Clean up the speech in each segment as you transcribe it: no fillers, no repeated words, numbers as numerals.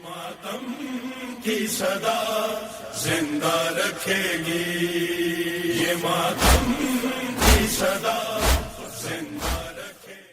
ماتم کی صدا زندہ رکھے گی، یہ ماتم کی صدا زندہ رکھے گی۔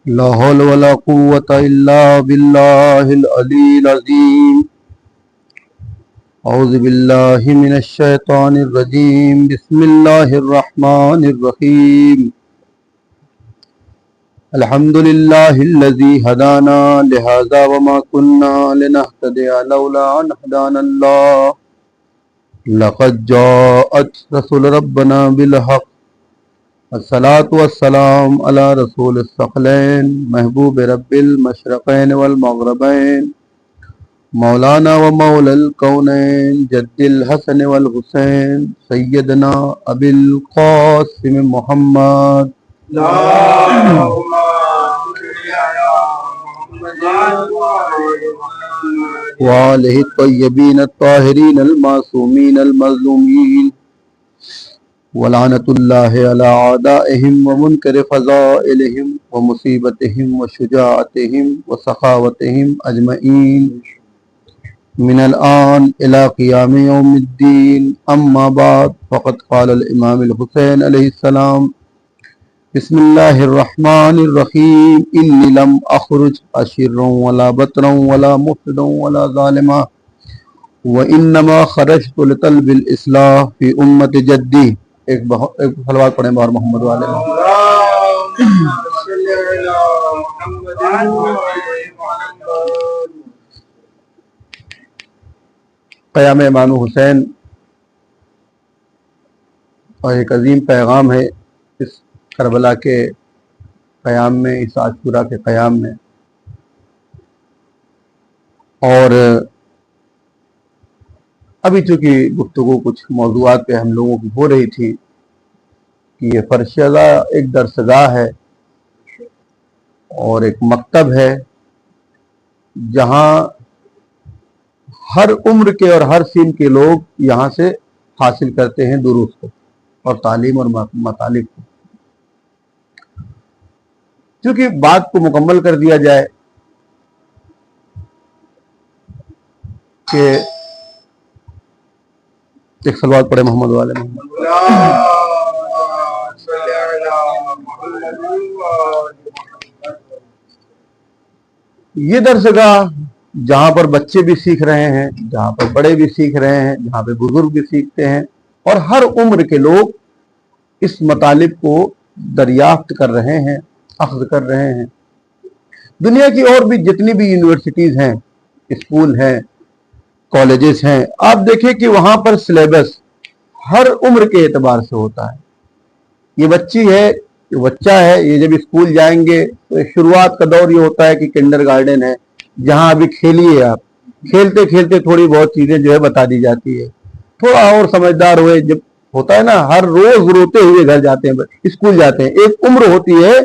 لا حول ولا قوة إلا بالله العلي العظيم. أعوذ بالله من الشيطان الرجيم. بسم الله الرحمن الرحيم. الحمد لله الذي هدانا لهذا وما كنا لنهتدي لولا أن هدانا الله. لقد جاءت رسول ربنا بالحق. الصلاة والسلام على رسول الثقلين محبوب رب المشرقين والمغربين مولانا ومولى الكونين جد الحسن والحسين سيدنا أبي القاسم محمد وآله الطيبين الطاهرين المعصومين المظلومين ولعنة الله على أعدائهم ومنكر فضائلهم ومصيبتهم وشجاعتهم وسخاوتهم أجمعين من الآن إلى قيام يوم الدين. أما بعد فقد قال الإمام الحسين عليه السلام: بسم الله الرحمن الرحيم. إني لم أخرج أشرا ولا بطرا ولا مفسدا ولا ظالما وإنما خرجت لطلب الإصلاح في أمة جدي. ایک صلوات پڑھیں بار محمد والے قیام امام حسین اور ایک عظیم پیغام ہے اس کربلا کے قیام میں، اس عاشورہ کے قیام میں. اور ابھی چونکہ گفتگو کچھ موضوعات پہ ہم لوگوں کی ہو رہی تھی کہ یہ فرش ازا ایک درسگاہ ہے اور ایک مکتب ہے جہاں ہر عمر کے اور ہر سن کے لوگ یہاں سے حاصل کرتے ہیں دروس کو اور تعلیم اور مطالب کو. چونکہ بات کو مکمل کر دیا جائے کہ ایک صلوات پڑھے محمد والے محمد. یہ درسگاہ جہاں پر بچے بھی سیکھ رہے ہیں، جہاں پر بڑے بھی سیکھ رہے ہیں، جہاں پہ بزرگ بھی سیکھتے ہیں اور ہر عمر کے لوگ اس مطالب کو دریافت کر رہے ہیں، اخذ کر رہے ہیں. دنیا کی اور بھی جتنی بھی یونیورسٹیز ہیں، اسکول ہیں، کالجز ہیں، آپ دیکھیں کہ وہاں پر سلیبس ہر عمر کے اعتبار سے ہوتا ہے. یہ بچی ہے، یہ بچہ ہے، یہ جب اسکول جائیں گے تو شروعات کا دور یہ ہوتا ہے کہ کنڈر گارڈن ہے، جہاں ابھی کھیلیے، آپ کھیلتے کھیلتے تھوڑی بہت چیزیں جو ہے بتا دی جاتی ہے. تھوڑا اور سمجھدار ہوئے جب ہوتا ہے نا، ہر روز روتے ہوئے گھر جاتے ہیں، اسکول جاتے ہیں. ایک عمر ہوتی ہے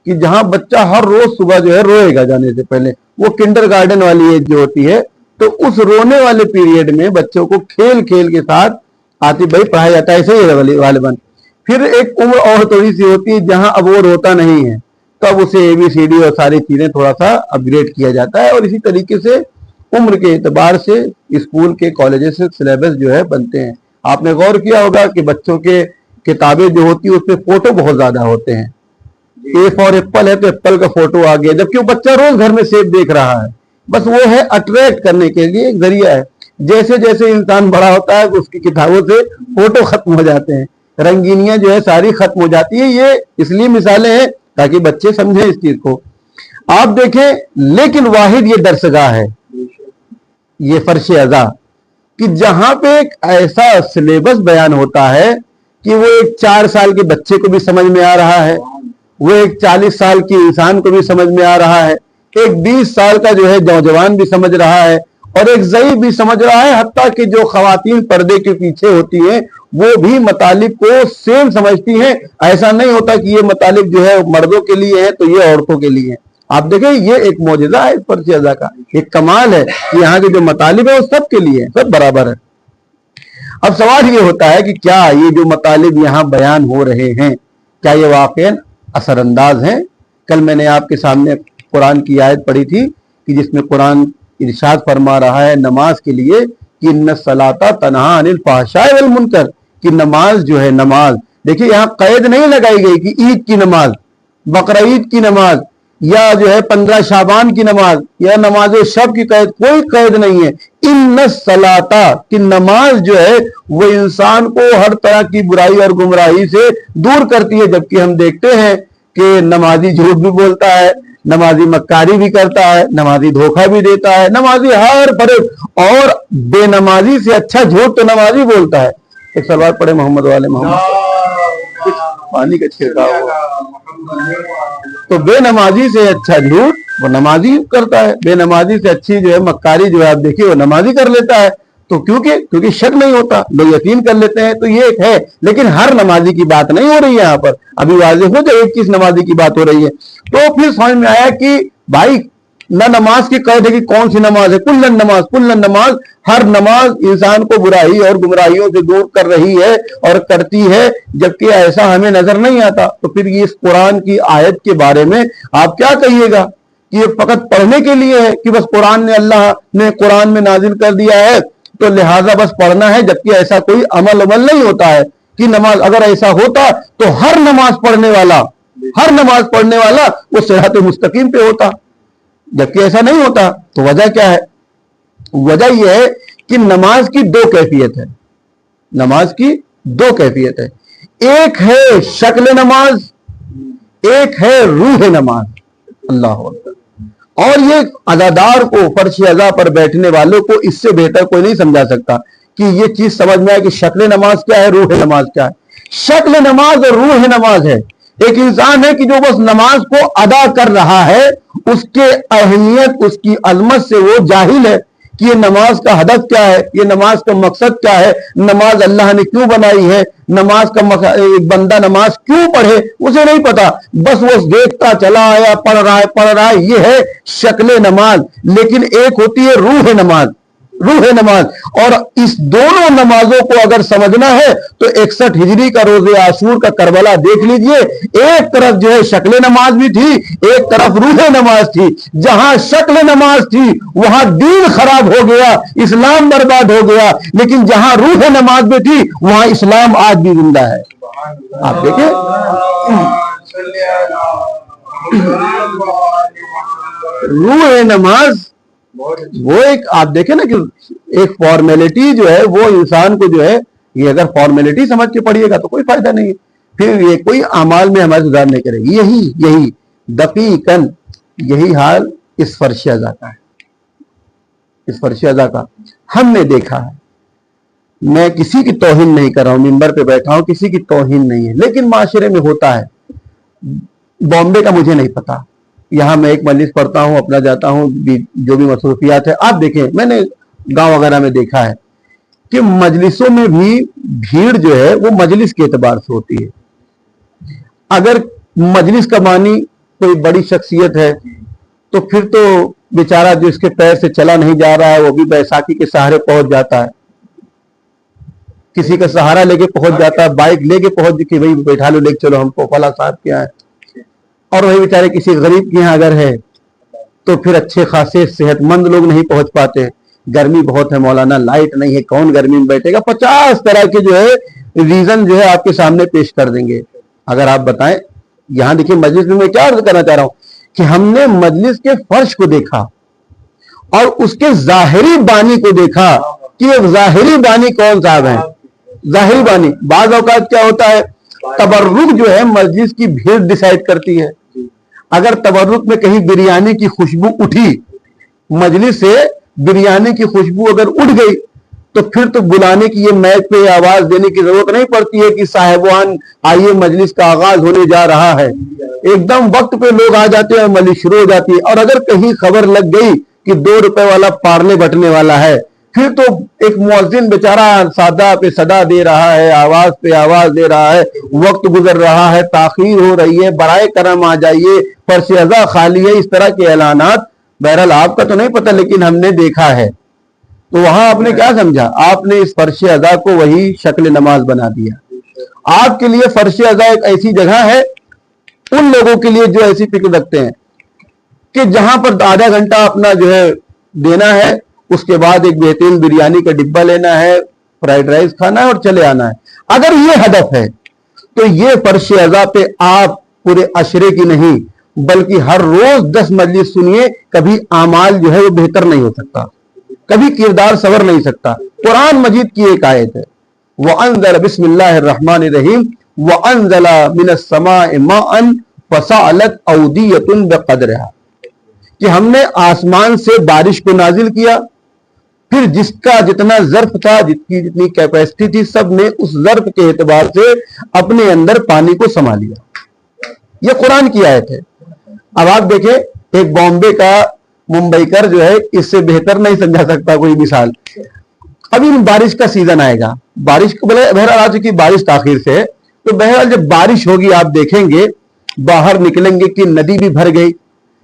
کہ جہاں بچہ ہر روز صبح جو ہے روئے گا جانے سے پہلے، وہ کنڈر گارڈن والی ایج جو ہوتی ہے. تو اس رونے والے پیریڈ میں بچوں کو کھیل کھیل کے ساتھ آتی بھائی پڑھایا جاتا ہے، ایسے ہی غالباً. پھر ایک عمر اور تھوڑی سی ہوتی ہے جہاں اب وہ روتا نہیں ہے، تب اسے اے بی سی ڈی اور ساری چیزیں تھوڑا سا اپ گریڈ کیا جاتا ہے. اور اسی طریقے سے عمر کے اعتبار سے اسکول کے کالجز سے سلیبس جو ہے بنتے ہیں. آپ نے غور کیا ہوگا کہ بچوں کے کتابیں جو ہوتی ہیں اس پہ فوٹو بہت زیادہ ہوتے ہیں. اے فار ایپل ہے تو ایپل کا فوٹو آ گیا، جبکہ وہ بچہ روز گھر میں سیب دیکھ رہا ہے. بس وہ ہے اٹریکٹ کرنے کے لیے ایک ذریعہ ہے. جیسے جیسے انسان بڑا ہوتا ہے اس کی کتابوں سے فوٹو ختم ہو جاتے ہیں، رنگینیاں جو ہے ساری ختم ہو جاتی ہے. یہ اس لیے مثالیں ہیں تاکہ بچے سمجھیں اس چیز کو. آپ دیکھیں، لیکن واحد یہ درسگاہ ہے، یہ فرش ازا، کہ جہاں پہ ایک ایسا سلیبس بیان ہوتا ہے کہ وہ ایک 4 سال کے بچے کو بھی سمجھ میں آ رہا ہے، वो एक 40 साल की इंसान को भी समझ में आ रहा है, एक 20 साल का जो है नौजवान भी समझ रहा है, और एक ज़ईफ़ भी समझ रहा है। हत्ता कि जो ख़वातीन पर्दे के पीछे होती हैं वो भी मतालिब को सेम समझती हैं। ऐसा नहीं होता कि ये मतालिब जो है मर्दों के लिए है तो ये औरतों के लिए है। आप देखें, ये एक मौजज़ा है इस पर्चे अज़ा का, एक कमाल है कि यहाँ के जो मतालिब है वो सब के लिए है, सब बराबर है। अब सवाल ये होता है कि क्या ये जो मतालिब यहाँ बयान हो रहे हैं, क्या ये वाक़ईन असरअंदाज हैं? कल मैंने आपके सामने कुरान की आयत पढ़ी थी कि जिसमें कुरान इरशाद फरमा रहा है नमाज के लिए कि इन्ना सलाता तनहा अनिल फहशाए वल मुनकर, कि नमाज जो है, नमाज देखिए यहाँ कैद नहीं लगाई गई कि ईद की नमाज, बकरा ईद की नमाज, या जो है 15 शाबान की नमाज, या नमाज शब की कैद, कोई कैद नहीं है। इन्ना सलाता कि नमाज जो है वो इंसान को हर तरह की बुराई और गुमराही से दूर करती है। जबकि हम देखते हैं कि नमाजी झूठ भी बोलता है, नमाजी मक्कारी भी करता है, नमाजी धोखा भी देता है, नमाजी हर फर्क, और बेनमाजी से अच्छा झूठ तो नमाजी बोलता है। एक सलवार पढ़े मोहम्मद वाले मोहम्मद, कुछ पानी का छिड़काव हो। तो बेनमाजी से अच्छा झूठ वो नमाजी करता है, बेनमाजी से अच्छी जो है मक्कारी जो है आप देखिए वो नमाजी कर लेता है। तो क्योंकि शक नहीं होता, लोग यकीन कर लेते हैं। तो ये एक है, लेकिन हर नमाजी की बात नहीं हो रही है यहाँ पर। अभी वाज़ेह हो जाए एक किस नमाजी की बात हो रही है। तो फिर समझ में आया कि भाई न नमाज की कैद है कि कौन सी नमाज है, कुल्लन नमाज, कुल्लन नमाज, हर नमाज इंसान को बुराई और गुमराहियों से दूर कर रही है और करती है, जबकि ऐसा हमें नजर नहीं आता। तो फिर ये इस कुरान की आयत के बारे में आप क्या कहिएगा कि ये फकत पढ़ने के लिए है कि बस कुरान ने, अल्लाह ने कुरान में नाजिल कर दिया है तो लिहाजा बस पढ़ना है, जबकि ऐसा कोई अमल नहीं होता है कि नमाज, अगर ऐसा होता तो हर नमाज पढ़ने वाला वो सिरात मुस्तकीम पे होता, जबकि ऐसा नहीं होता। तो वजह क्या है? वजह यह है कि नमाज की दो कैफियत है, नमाज की दो कैफियत है। एक है शक्ल नमाज, एक है रूह नमाज। अल्लाह अकबर। और ये अज़ादार को, फर्श अज़ा पर बैठने वालों को इससे बेहतर कोई नहीं समझा सकता कि ये चीज समझ में आए कि शक्ल नमाज क्या है, रूह नमाज क्या है। शक्ल नमाज और रूह नमाज है, एक इंसान है कि जो बस नमाज को अदा कर रहा है, उसके अहमियत, उसकी अजमत से वो जाहिल है कि ये नमाज का हदफ क्या है, ये नमाज का मकसद क्या है, नमाज अल्लाह ने क्यों बनाई है, नमाज का एक बंदा नमाज क्यों पढ़े, उसे नहीं पता। बस वो देखता चला आया, पढ़ रहा है, ये है शक्ल नमाज। लेकिन एक होती है रूह नमाज, रूह नमाज। और इस दोनों नमाजों को अगर समझना है तो 61 हिजरी का रोजे आशूर का करबला देख लीजिए। एक तरफ जो है शक्ल नमाज भी थी, एक तरफ रूह नमाज थी। जहां शक्ल नमाज थी वहां दीन खराब हो गया, इस्लाम बर्बाद हो गया, लेकिन जहां रूह नमाज में थी वहां इस्लाम आज भी जिंदा है। आप देखिए, रूह नमाज वो एक, आप देखें ना कि एक फॉर्मेलिटी जो है वो इंसान को जो है, ये अगर फॉर्मेलिटी समझ के पढ़िएगा तो कोई फायदा नहीं है, फिर ये कोई अमाल में हमारे सुधार नहीं करेगी। यही दकीकन यही हाल इस फर्श अज़ा का है, इस फर्श अज़ा का हमने देखा है। मैं किसी की तौहीन नहीं कर रहा हूं, मिंबर पे बैठा हूं, किसी की तौहीन नहीं है, लेकिन माशरे में होता है। बॉम्बे का मुझे नहीं पता, यहाँ मैं एक मजलिस पढ़ता हूँ, अपना जाता हूँ, जो भी मसरूफियात है। आप देखें, मैंने गांव वगैरह में देखा है कि मजलिसों में भी भीड़ जो है वो मजलिस के एतबार से होती है। अगर मजलिस का मानी कोई बड़ी शख्सियत है तो फिर तो बेचारा जो इसके पैर से चला नहीं जा रहा है वो भी बैसाखी के सहारे पहुंच जाता है, किसी का सहारा लेके पहुंच जाता है, बाइक लेके पहुंच के भाई बैठा लो, लेके चलो हमको फला साहब क्या है। और वही बेचारे किसी गरीब के यहाँ अगर है तो फिर अच्छे खासे सेहतमंद लोग नहीं पहुंच पाते। गर्मी बहुत है मौलाना, लाइट नहीं है, कौन गर्मी में बैठेगा। 50 तरह के जो है रीजन जो है आपके सामने पेश कर देंगे। अगर आप बताएं, यहां देखिए मजलिस में मैं क्या अर्ज करना चाह रहा हूं कि हमने मजलिस के फर्श को देखा और उसके जाहिरी बानी को देखा कि एक जाहिरी बानी कौन साहब है। जाहिरी बानी बाज औकात क्या होता है, तबर्रुक जो है मजलिस की भीड़ डिसाइड करती है। अगर तबर्रुक में कहीं बिरयानी की खुशबू उठी, मजलिस से बिरयानी की खुशबू अगर उठ गई तो फिर तो बुलाने की, ये मैच पे आवाज देने की जरूरत नहीं पड़ती है कि साहिबान आइए मजलिस का आगाज होने जा रहा है। एकदम वक्त पे लोग आ जाते हैं और मलिश शुरू हो जाती है। और अगर कहीं खबर लग गई कि 2 रुपए वाला पार्ले बटने वाला है, फिर तो एक मुअज्जिन बेचारा सादा पे सदा दे रहा है, आवाज पे आवाज दे रहा है, वक्त गुजर रहा है, ताखीर हो रही है, बराए करम आ जाइए, फर्श अज़ा खाली है, इस तरह के ऐलानात। बहरहाल आपका तो नहीं पता, लेकिन हमने देखा है। तो वहां आपने क्या समझा? आपने इस फर्श अज़ा को वही शक्ल नमाज बना दिया। आपके लिए फर्श अज़ा एक ऐसी जगह है उन लोगों के लिए जो ऐसी फिक्र रखते हैं कि जहां पर आधा घंटा अपना जो है देना है, उसके बाद एक बेहतरीन बिरयानी का डिब्बा लेना है, फ्राइड राइस खाना है और चले आना है। अगर ये हदफ है तो ये फर्श अज़ा पे आप पूरे अशरे की नहीं बल्कि हर रोज 10 मजलिस सुनिए, कभी आमाल जो है वो बेहतर नहीं हो सकता, कभी किरदार सवर नहीं सकता। कुरान मजीद की एक आयत है, वअंज़ल बिस्मिल्लाहिर्रहमानिर्रहीम वअंज़ला मिनस समाइ माअन फसअलत औदियतुन बिक़दरिहा, कि हमने आसमान से बारिश को नाजिल किया, फिर जिसका जितना ज़र्फ था, जितनी जितनी कैपेसिटी थी, सब ने उस ज़र्फ के एतबार से अपने अंदर पानी को समा लिया। यह कुरान की आयत है। अब आप देखें, एक बॉम्बे का मुंबईकर जो है इससे बेहतर नहीं समझा सकता कोई मिसाल। अभी बारिश का सीजन आएगा, बारिश को बोले बहरहाल आ चुकी बारिश ताखीर से है, तो बहरहाल जब बारिश होगी आप देखेंगे बाहर निकलेंगे कि नदी भी भर गई,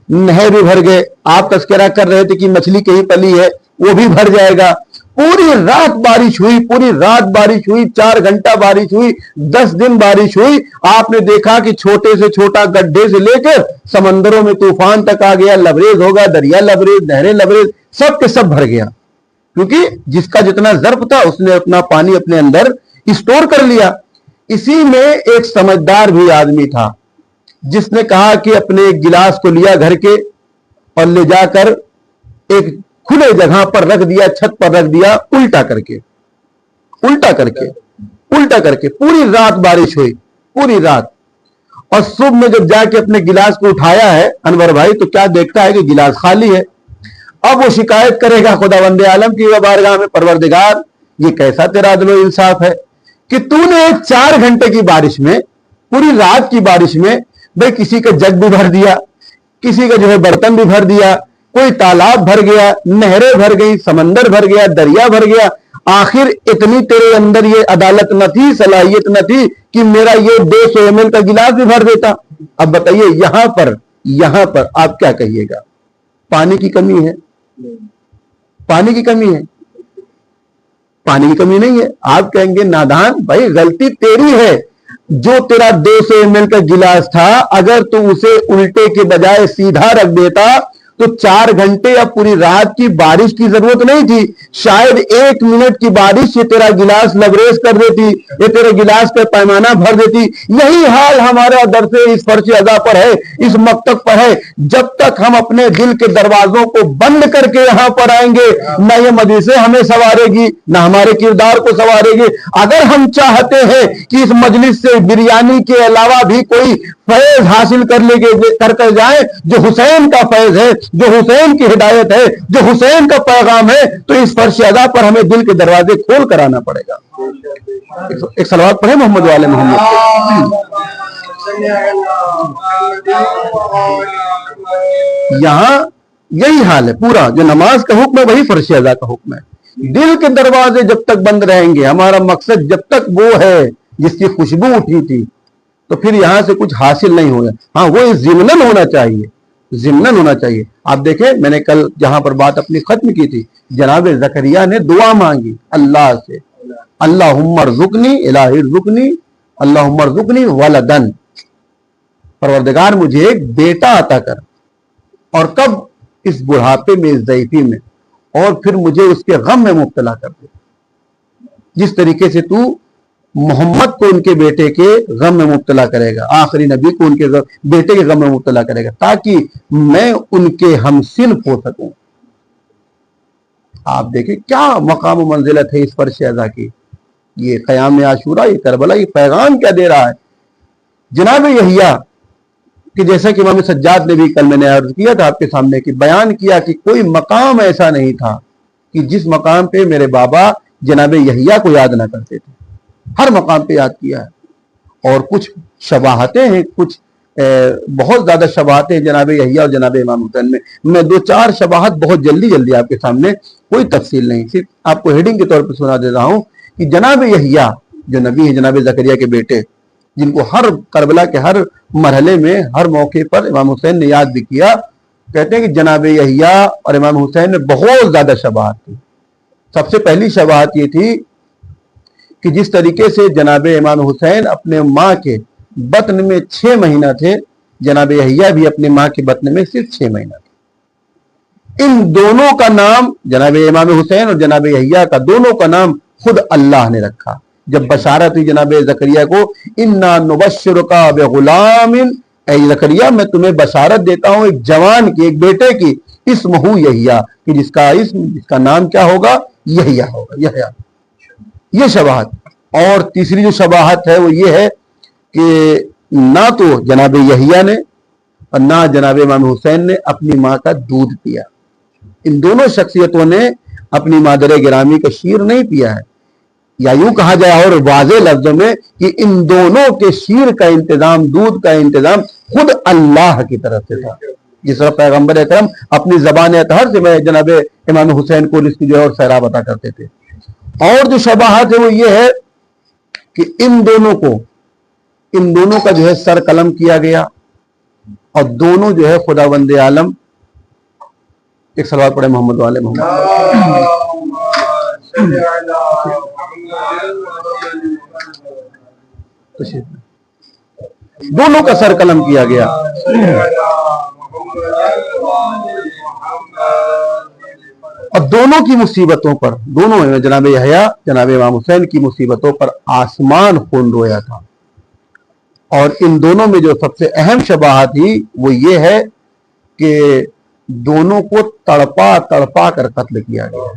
नहर भी भर गए। आप तस्करा कर रहे थे कि मछली कहीं पली है, वो भी भर जाएगा। पूरी रात बारिश हुई, पूरी रात बारिश हुई, 4 घंटा बारिश हुई, 10 दिन बारिश हुई। आपने देखा कि छोटे से छोटा गड्ढे से लेकर समंदरों में तूफान तक आ गया, लबरेज होगा, दरिया लबरेज, नहरें लबरेज, सब के सब भर गया, क्योंकि जिसका जितना ज़र्फ था उसने अपना पानी अपने अंदर स्टोर कर लिया। इसी में एक समझदार भी आदमी था जिसने कहा कि अपने एक गिलास को लिया घर के और ले जाकर एक खुले जगह पर रख दिया, छत पर रख दिया, उल्टा करके उल्टा करके उल्टा करके। पूरी रात बारिश हुई, पूरी रात। और सुबह में जब जाके अपने गिलास को उठाया है अनवर भाई, तो क्या देखता है कि गिलास खाली है। अब वो शिकायत करेगा खुदावंदे आलम की बारगाह में, परवरदिगार ये कैसा तेरा अदल इंसाफ है कि तूने एक 4 घंटे की बारिश में, पूरी रात की बारिश में, भाई किसी का जग भी भर दिया, किसी का जो है बर्तन भी भर दिया, कोई तालाब भर गया, नहरें भर गई, समंदर भर गया, दरिया भर गया। आखिर इतनी तेरे अंदर ये अदालत न थी, सलाहियत न थी कि मेरा ये 200 ml का गिलास भी भर देता। अब बताइए यहां पर आप क्या कहिएगा? पानी की कमी है, पानी की कमी है, पानी की कमी नहीं है। आप कहेंगे नादान, भाई गलती तेरी है। जो तेरा 200 ml का गिलास था, अगर तू उसे उल्टे के बजाय सीधा रख देता तो 4 घंटे या पूरी रात की बारिश की जरूरत नहीं थी। शायद 1 मिनट की बारिश ये तेरा गिलास लबरेज कर देती, ये तेरे गिलास का पैमाना भर देती। यही हाल हमारे दर से इस फर्श अज़ा पर है, इस मकतब पर है। जब तक हम अपने दिल के दरवाजों को बंद करके यहां पर आएंगे, न ये मजलिसें हमें संवारेगी, न हमारे किरदार को संवारेगी। अगर हम चाहते हैं कि इस मजलिस से बिरयानी के अलावा भी कोई फैज हासिल कर जाए, जो हुसैन का फैज है, जो हुसैन की हिदायत है, जो हुसैन का पैगाम है, तो इस फर्श अज़ा पर हमें दिल के दरवाजे खोल कर आना पड़ेगा। एक सलवात पढ़े मोहम्मद वाले मोहम्मद। यहां यही हाल है पूरा। जो नमाज का हुक्म है वही फर्श अज़ा का हुक्म है। दिल के दरवाजे जब तक बंद रहेंगे, हमारा मकसद जब तक वो है जिसकी खुशबू उठी थी, तो फिर यहां से कुछ हासिल नहीं होगा। हाँ, वो ज़िमनन होना चाहिए, ज़िमनन होना चाहिए। आप देखें, मैंने कल जहां पर बात अपनी खत्म की थी, जनाब ज़करिया ने दुआ मांगी अल्लाह से, अल्लाहुम्मा रज़ुक़नी इलाही रज़ुक़नी अल्लाहुम्मा रज़ुक़नी वलदन, परवरदिगार मुझे एक बेटा अता कर। और कब? इस बुढ़ापे में, इस ज़ईफ़ी में, और फिर मुझे उसके गम में मुब्तला कर दे। जिस तरीके से तू मोहम्मद को उनके बेटे के गम में मुब्तला करेगा, आखिरी नबी को उनके बेटे के गम में मुब्तला करेगा, ताकि मैं उनके हमसिन्फ हो सकूं। आप देखें क्या मकाम मंजिलत है इस फर्श अज़ा की। ये क़याम आशूरा, ये करबला, ये पैगाम क्या दे रहा है जनाब यहिया कि जैसा कि इमाम सज्जाद ने भी कल मैंने अर्ज किया था आपके सामने, कि बयान किया कि कोई मकाम ऐसा नहीं था कि जिस मकाम पे मेरे बाबा जनाब यहिया को याद ना करते थे। हर मकाम पे याद किया है। और कुछ शबाहतें हैं, कुछ بہت زیادہ شباہت ہیں جناب یحییٰ اور جناب امام حسین میں 2-4 شباہت بہت جلدی آپ کے سامنے، کوئی تفصیل نہیں، صرف آپ کو ہیڈنگ کے طور پر سنا دے رہا ہوں کہ جناب یحییٰ جو نبی ہے، جناب زکریا کے بیٹے، جن کو ہر کربلا کے ہر مرحلے میں ہر موقع پر امام حسین نے یاد بھی کیا، کہتے ہیں کہ جناب یحییٰ اور امام حسین میں بہت زیادہ شباہت تھی۔ سب سے پہلی شباہت یہ تھی کہ جس طریقے سے جناب امام حسین اپنے ماں کے بطن میں 6 مہینہ تھے، جناب یحییٰ بھی اپنے ماں کے بطن میں صرف 6 مہینہ تھے۔ ان دونوں کا نام، جناب امام حسین اور جناب یحییٰ کا، دونوں کا نام خود اللہ نے رکھا۔ جب بشارت ہوئی جناب زکریا کو، اِنَّا نُبَشِّرُكَ بِغُلَامٍ، اے زکریا میں تمہیں بشارت دیتا ہوں ایک جوان کی، ایک بیٹے کی، اسمہ یحییٰ، کہ جس کا نام کیا ہوگا؟ یحییٰ ہوگا، یحییٰ۔ یہ شباہت۔ اور تیسری جو شباہت ہے وہ یہ ہے کہ نہ تو جناب یحییٰ نے اور نہ جناب امام حسین نے اپنی ماں کا دودھ پیا۔ ان دونوں شخصیتوں نے اپنی مادر گرامی کا شیر نہیں پیا ہے، یا یوں کہا جائے اور واضح لفظوں میں کہ ان دونوں کے شیر کا انتظام، دودھ کا انتظام خود اللہ کی طرف سے تھا۔ جس طرح پیغمبر اکرم اپنی زبان اطہر سے میں جناب امام حسین کو رزق جو ہے اور سیراب عطا کرتے تھے۔ اور جو شباہت ہے وہ یہ ہے کہ ان دونوں کا جو ہے سر قلم کیا گیا، اور دونوں جو ہے خداوند عالم، ایک صلوات پڑھے محمد والے محمد، دونوں کا سر قلم کیا گیا۔ اور دونوں کی مصیبتوں پر، دونوں جناب یحییٰ جناب امام حسین کی مصیبتوں پر آسمان خون رویا تھا۔ اور ان دونوں میں جو سب سے اہم شباہت تھی وہ یہ ہے کہ دونوں کو تڑپا کر قتل کیا گیا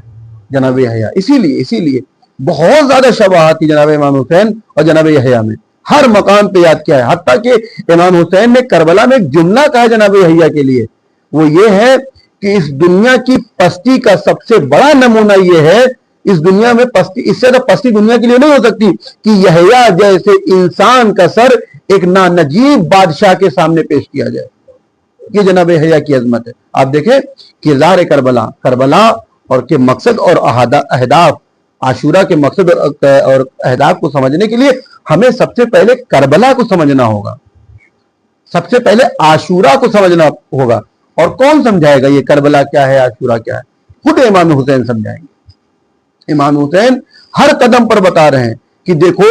جناب یحییٰ۔ اسی لیے بہت زیادہ شباہت تھی جناب امام حسین اور جناب یحییٰ میں، ہر مقام پہ یاد کیا ہے۔ حتیٰ کہ امام حسین نے کربلا میں ایک جملہ کہا ہے جناب یحییٰ کے لیے، وہ یہ ہے کہ اس دنیا کی پستی کا سب سے بڑا نمونہ یہ ہے، اس دنیا میں پستی، اس سے زیادہ پستی دنیا کے لیے نہیں ہو سکتی کہ یحییٰ جیسے انسان کا سر ایک نانجیب بادشاہ کے سامنے پیش کیا جائے۔ یہ جناب یحییٰ کی عظمت ہے۔ آپ دیکھیں کردار کربلا اور کے مقصد اور اہداف، عاشورہ کے مقصد اور اہداف کو سمجھنے کے لیے ہمیں سب سے پہلے کربلا کو سمجھنا ہوگا، سب سے پہلے عاشورہ کو سمجھنا ہوگا۔ اور کون سمجھائے گا یہ کربلا کیا ہے، عاشورہ کیا ہے؟ خود امام حسین سمجھائیں گے۔ امام حسین ہر قدم پر بتا رہے ہیں کہ دیکھو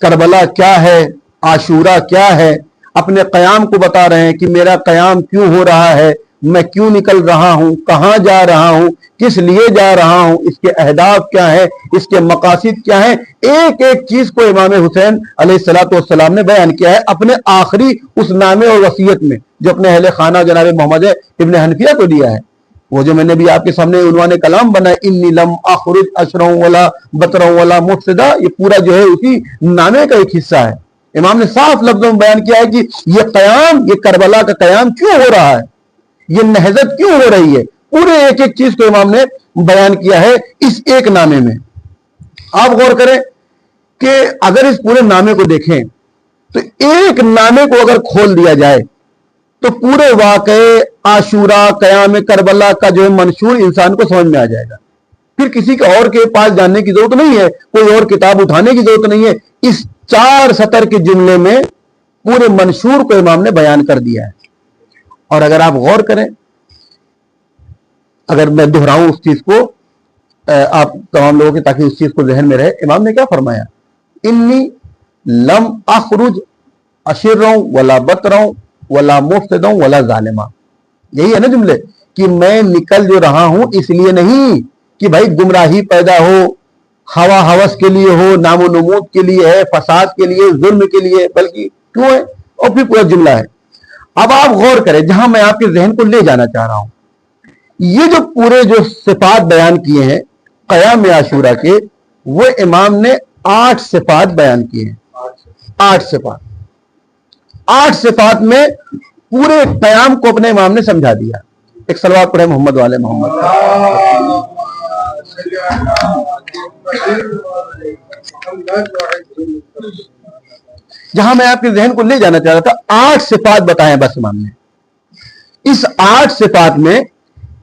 کربلا کیا ہے، عاشورہ کیا ہے، اپنے قیام کو بتا رہے ہیں کہ میرا قیام کیوں ہو رہا ہے، میں کیوں نکل رہا ہوں، کہاں جا رہا ہوں، کس لیے جا رہا ہوں، اس کے اہداف کیا ہے، اس کے مقاصد کیا ہیں، ایک ایک چیز کو امام حسین علیہ الصلوۃ والسلام نے بیان کیا ہے اپنے آخری اس نامے اور وصیت میں، جو اپنے اہل خانہ جناب محمد ابن حنفیہ کو دیا ہے۔ وہ جو میں نے بھی آپ کے سامنے عنوان کلام بنایا، انی لم اخرج اشرا ولا بطرا ولا مفسدا، یہ پورا جو ہے اسی نامے کا ایک حصہ ہے۔ امام نے صاف لفظوں میں بیان کیا ہے کہ یہ قیام، یہ کربلا کا قیام کیوں ہو رہا ہے، یہ نہضت کیوں ہو رہی ہے، پورے ایک ایک چیز کو امام نے بیان کیا ہے اس ایک نامے میں۔ آپ غور کریں کہ اگر اس پورے نامے کو دیکھیں تو ایک نامے کو اگر کھول دیا جائے تو پورے واقعے عاشورہ، قیام کربلا کا جو ہے منشور انسان کو سمجھ میں آ جائے گا۔ پھر کسی کے اور کے پاس جاننے کی ضرورت نہیں ہے، کوئی اور کتاب اٹھانے کی ضرورت نہیں ہے، اس 4 سطر کے جملے میں پورے منشور کو امام نے بیان کر دیا ہے۔ اور اگر آپ غور کریں، اگر میں دہراؤں اس چیز کو آپ تمام لوگوں کے، تاکہ اس چیز کو ذہن میں رہے، امام نے کیا فرمایا؟ انی لم اخرج اشرا ولا بطرا ولا مفسدا ولا ظالما۔ یہی ہے نا جملے، کہ میں نکل جو رہا ہوں اس لیے نہیں کہ بھائی گمراہی پیدا ہو، ہوا ہوس کے لیے ہو، نام و نمود کے لیے ہے، فساد کے لیے، ظلم کے لیے، بلکہ کیوں ہے؟ اور پھر پورا جملہ ہے۔ اب آپ غور کریں، جہاں میں آپ کے ذہن کو لے جانا چاہ رہا ہوں، یہ جو پورے جو صفات بیان کیے ہیں قیام عاشورہ کے، وہ امام نے 8 صفات بیان کیے ہیں۔ 8 صفات، 8 صفات میں پورے قیام کو اپنے امام نے سمجھا دیا۔ ایک صلوات پڑھے محمد والے محمد۔ जहां मैं आपके जहन को ले जाना चाह रहा था, 8 सिफात बताएं बस इमाम ने। इस 8 सिफात में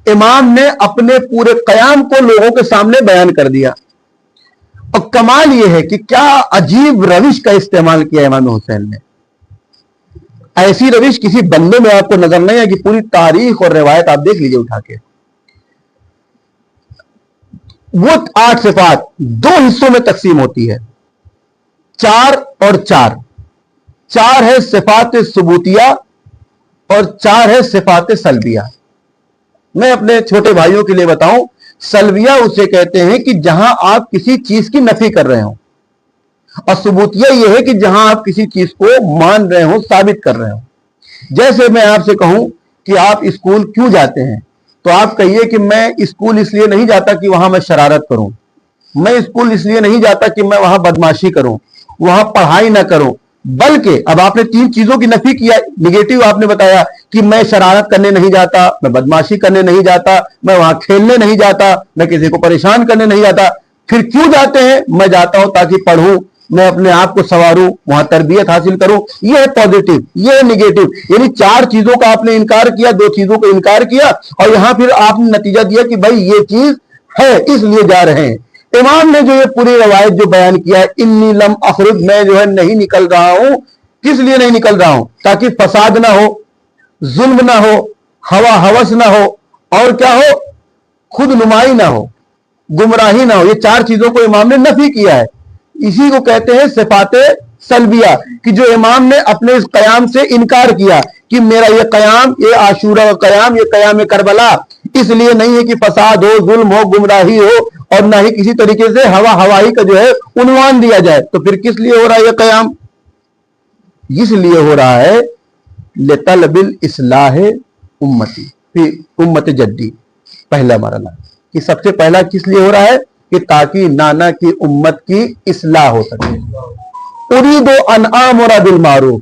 इमाम ने अपने पूरे कयाम को लोगों के सामने बयान कर दिया। और कमाल यह है कि क्या अजीब रविश का इस्तेमाल किया इमाम हुसैन ने। ऐसी रविश किसी बंदे में आपको नजर नहीं है कि पूरी तारीख और रिवायत आप देख लीजिए उठा के। वो 8 सिफात 2 हिस्सों में तकसीम होती है, 4 और 4। 4 है सिफात सुबूतिया और 4 है सिफात सल्बिया। मैं अपने छोटे भाइयों के लिए बताऊं, सल्बिया उसे कहते हैं कि जहां आप किसी चीज की नफी कर रहे हो, और सुबूतिया यह है कि जहां आप किसी चीज को मान रहे हो, साबित कर रहे हो। जैसे मैं आपसे कहूं कि आप स्कूल क्यों जाते हैं, तो आप कहिए कि मैं स्कूल इसलिए नहीं जाता कि वहां मैं शरारत करूं, मैं स्कूल इसलिए नहीं जाता कि मैं वहां बदमाशी करूं, वहां पढ़ाई ना करूं, बल्कि अब आपने 3 चीजों की नफी किया। निगेटिव आपने बताया कि मैं शरारत करने नहीं जाता, मैं बदमाशी करने नहीं जाता, मैं वहां खेलने नहीं जाता, मैं किसी को परेशान करने नहीं जाता। फिर क्यों जाते हैं? मैं जाता हूं ताकि पढ़ूं, मैं अपने आप को संवारूं, वहां तरबियत हासिल करूं। यह है पॉजिटिव, यह है निगेटिव। यानी 4 चीजों का आपने इनकार किया, 2 चीजों को इनकार किया, और यहां फिर आपने नतीजा दिया कि भाई ये चीज है इसलिए जा रहे हैं। इमाम ने जो ये पूरी रवायत जो बयान किया है, इन्नी लम अखरुज, मैं जो है नहीं निकल रहा हूं, किस लिए नहीं निकल रहा हूं? ताकि फसाद ना हो, जुल्म ना हो, हवा हवस ना हो, और क्या हो, खुद नुमाई ना हो, गुमराही ना हो। ये 4 चीजों को इमाम ने नफी किया है। इसी को कहते हैं सिफाते सल्बिया, कि जो इमाम ने अपने इस कयाम से इनकार किया कि मेरा ये कयाम, ये आशूरा का कयाम, ये कयाम करबला इसलिए नहीं है कि फसाद हो, जुल्म हो, गुमराही हो, और ना ही किसी तरीके से हवा हवाई का जो है उन्वान दिया जाए। तो फिर किस लिए हो रहा है ये कयाम? इसलिए हो रहा है लितलबिल इस्लाह उम्मती फिर उम्मत जद्दी। पहला मरला कि सबसे पहला किस लिए हो रहा है कि ताकि नाना की उम्मत की इस्लाह हो सके। उरीदो अन आमुरा बिल मारूफ,